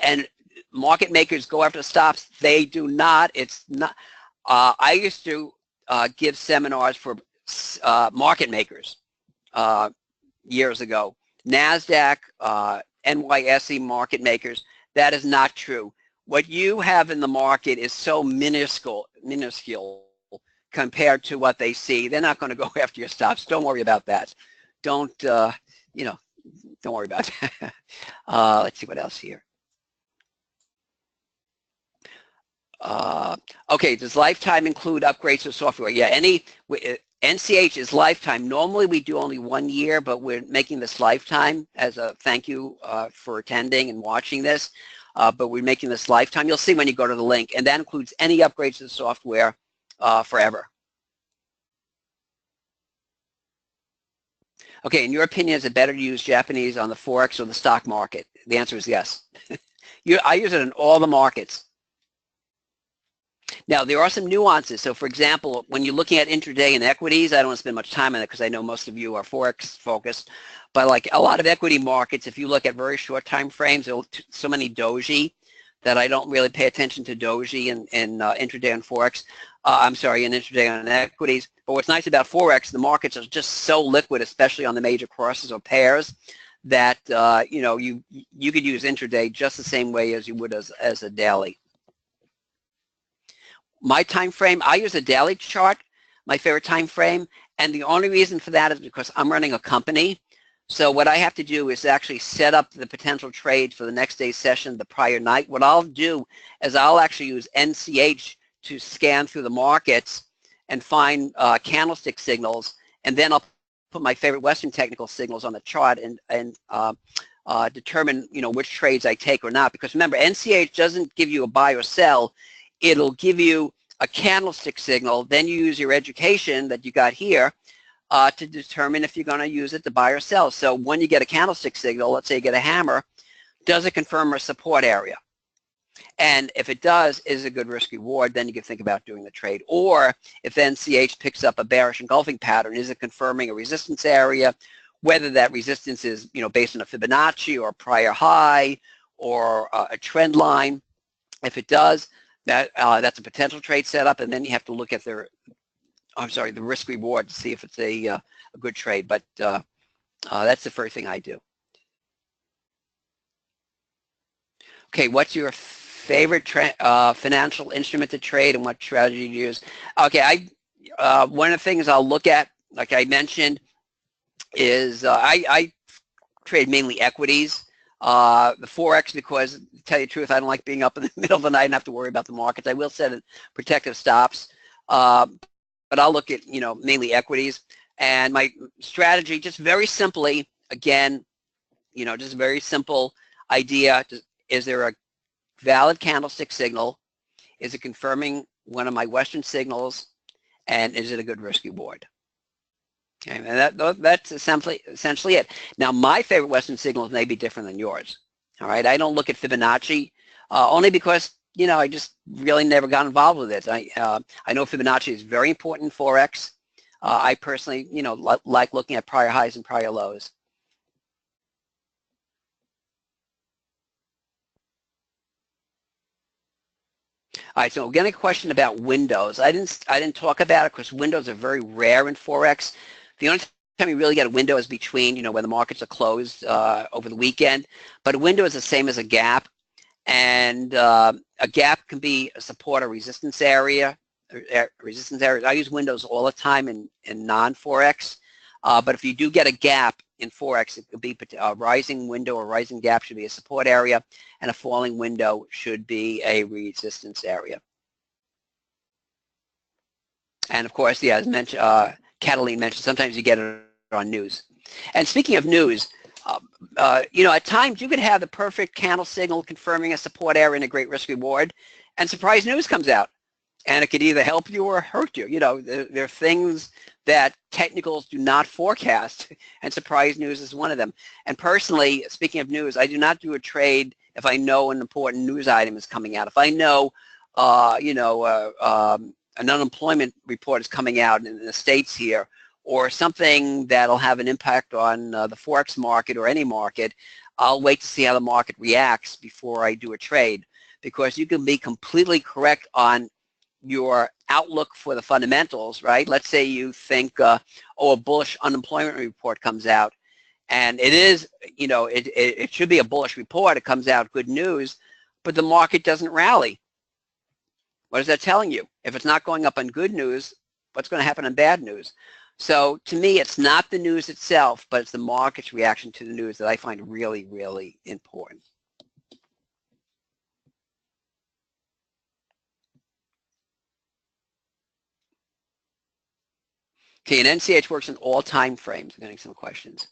and market makers go after stops. They do not. It's not. I used to give seminars for market makers years ago. NASDAQ, NYSE market makers. That is not true. What you have in the market is so minuscule compared to what they see. They're not going to go after your stops. Don't worry about that. Don't, you know, don't worry about that. Let's see what else here. Okay, does lifetime include upgrades to software? Yeah, NCH is lifetime. Normally we do only 1 year, but we're making this lifetime as a thank you for attending and watching this. But we're making this lifetime. You'll see when you go to the link, and that includes any upgrades to the software forever. Okay, in your opinion, is it better to use Japanese on the Forex or the stock market? The answer is yes. I use it in all the markets. Now, there are some nuances. So, for example, when you're looking at intraday and equities, I don't want to spend much time on it because I know most of you are Forex focused. But like a lot of equity markets, if you look at very short time frames, there are so many doji that I don't really pay attention to doji in intraday and Forex. I'm sorry, in intraday and equities. But what's nice about Forex, the markets are just so liquid, especially on the major crosses or pairs, that you know, you could use intraday just the same way as you would as a daily. My time frame, I use a daily chart, my favorite time frame, and the only reason for that is because I'm running a company. So what I have to do is actually set up the potential trade for the next day's session the prior night. What I'll do is I'll actually use NCH to scan through the markets and find candlestick signals, and then I'll put my favorite Western technical signals on the chart and determine, you know, which trades I take or not. Because remember, NCH doesn't give you a buy or sell. It'll give you a candlestick signal. Then you use your education that you got here to determine if you're going to use it to buy or sell. So when you get a candlestick signal, let's say you get a hammer, does it confirm a support area? And if it does, is it a good risk reward? Then you can think about doing the trade. Or if NCH picks up a bearish engulfing pattern, is it confirming a resistance area? Whether that resistance is, you know, based on a Fibonacci or a prior high or a trend line. If it does, that's a potential trade setup, and then you have to look at the risk reward to see if it's a good trade. But that's the first thing I do. Okay, what's your favorite financial instrument to trade, and what strategy do you use? Okay, one of the things I'll look at, like I mentioned, is I trade mainly equities. The Forex, because to tell you the truth, I don't like being up in the middle of the night and have to worry about the markets. I will set protective stops, but I'll look at, you know, mainly equities. And my strategy, just very simply, again, you know, just a very simple idea. Is there a valid candlestick signal? Is it confirming one of my Western signals? And is it a good risk reward? Okay, and that's essentially it. Now, my favorite Western signals may be different than yours. All right, I don't look at Fibonacci only because, you know, I just really never got involved with it. I know Fibonacci is very important in Forex. I personally, you know, like looking at prior highs and prior lows. All right, so we're getting a question about windows. I didn't talk about it because windows are very rare in Forex. The only time you really get a window is between, you know, when the markets are closed over the weekend. But a window is the same as a gap, and a gap can be a support or resistance area. I use windows all the time in non-Forex. But if you do get a gap in Forex, it could be a rising window or rising gap should be a support area, and a falling window should be a resistance area. And of course, yeah, as mentioned, Cataline mentioned, sometimes you get it on news. And speaking of news, you know, at times you could have the perfect candle signal confirming a support area and a great risk reward, and surprise news comes out. And it could either help you or hurt you. You know, there are things that technicals do not forecast, and surprise news is one of them. And personally, speaking of news, I do not do a trade if I know an important news item is coming out. If I know, you know, an unemployment report is coming out in the States here, or something that'll have an impact on the Forex market or any market, I'll wait to see how the market reacts before I do a trade, because you can be completely correct on your outlook for the fundamentals, right? Let's say you think, oh, a bullish unemployment report comes out, And it is, you know, it should be a bullish report. It comes out good news, but the market doesn't rally. What is that telling you? If it's not going up on good news, what's going to happen on bad news? So to me, it's not the news itself, but it's the market's reaction to the news that I find really, really important. Okay, and NCH works in all time frames. I'm getting some questions.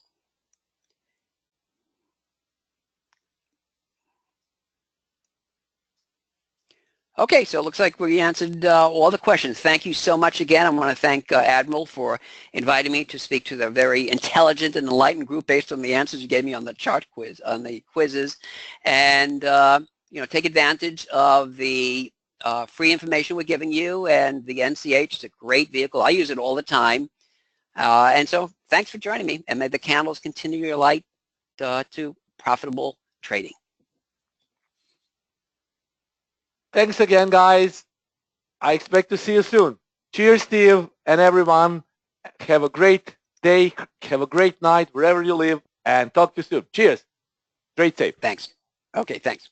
Okay, so it looks like we answered all the questions. Thank you so much again. I want to thank Admiral for inviting me to speak to the very intelligent and enlightened group based on the answers you gave me on the chart quiz, on the quizzes. And, you know, take advantage of the free information we're giving you, and the NCH is a great vehicle. I use it all the time. And so thanks for joining me, and may the candles continue your light to profitable trading. Thanks again, guys. I expect to see you soon. Cheers, Steve, and everyone. Have a great day. Have a great night wherever you live, and talk to you soon. Cheers. Trade safe. Thanks. Okay, thanks.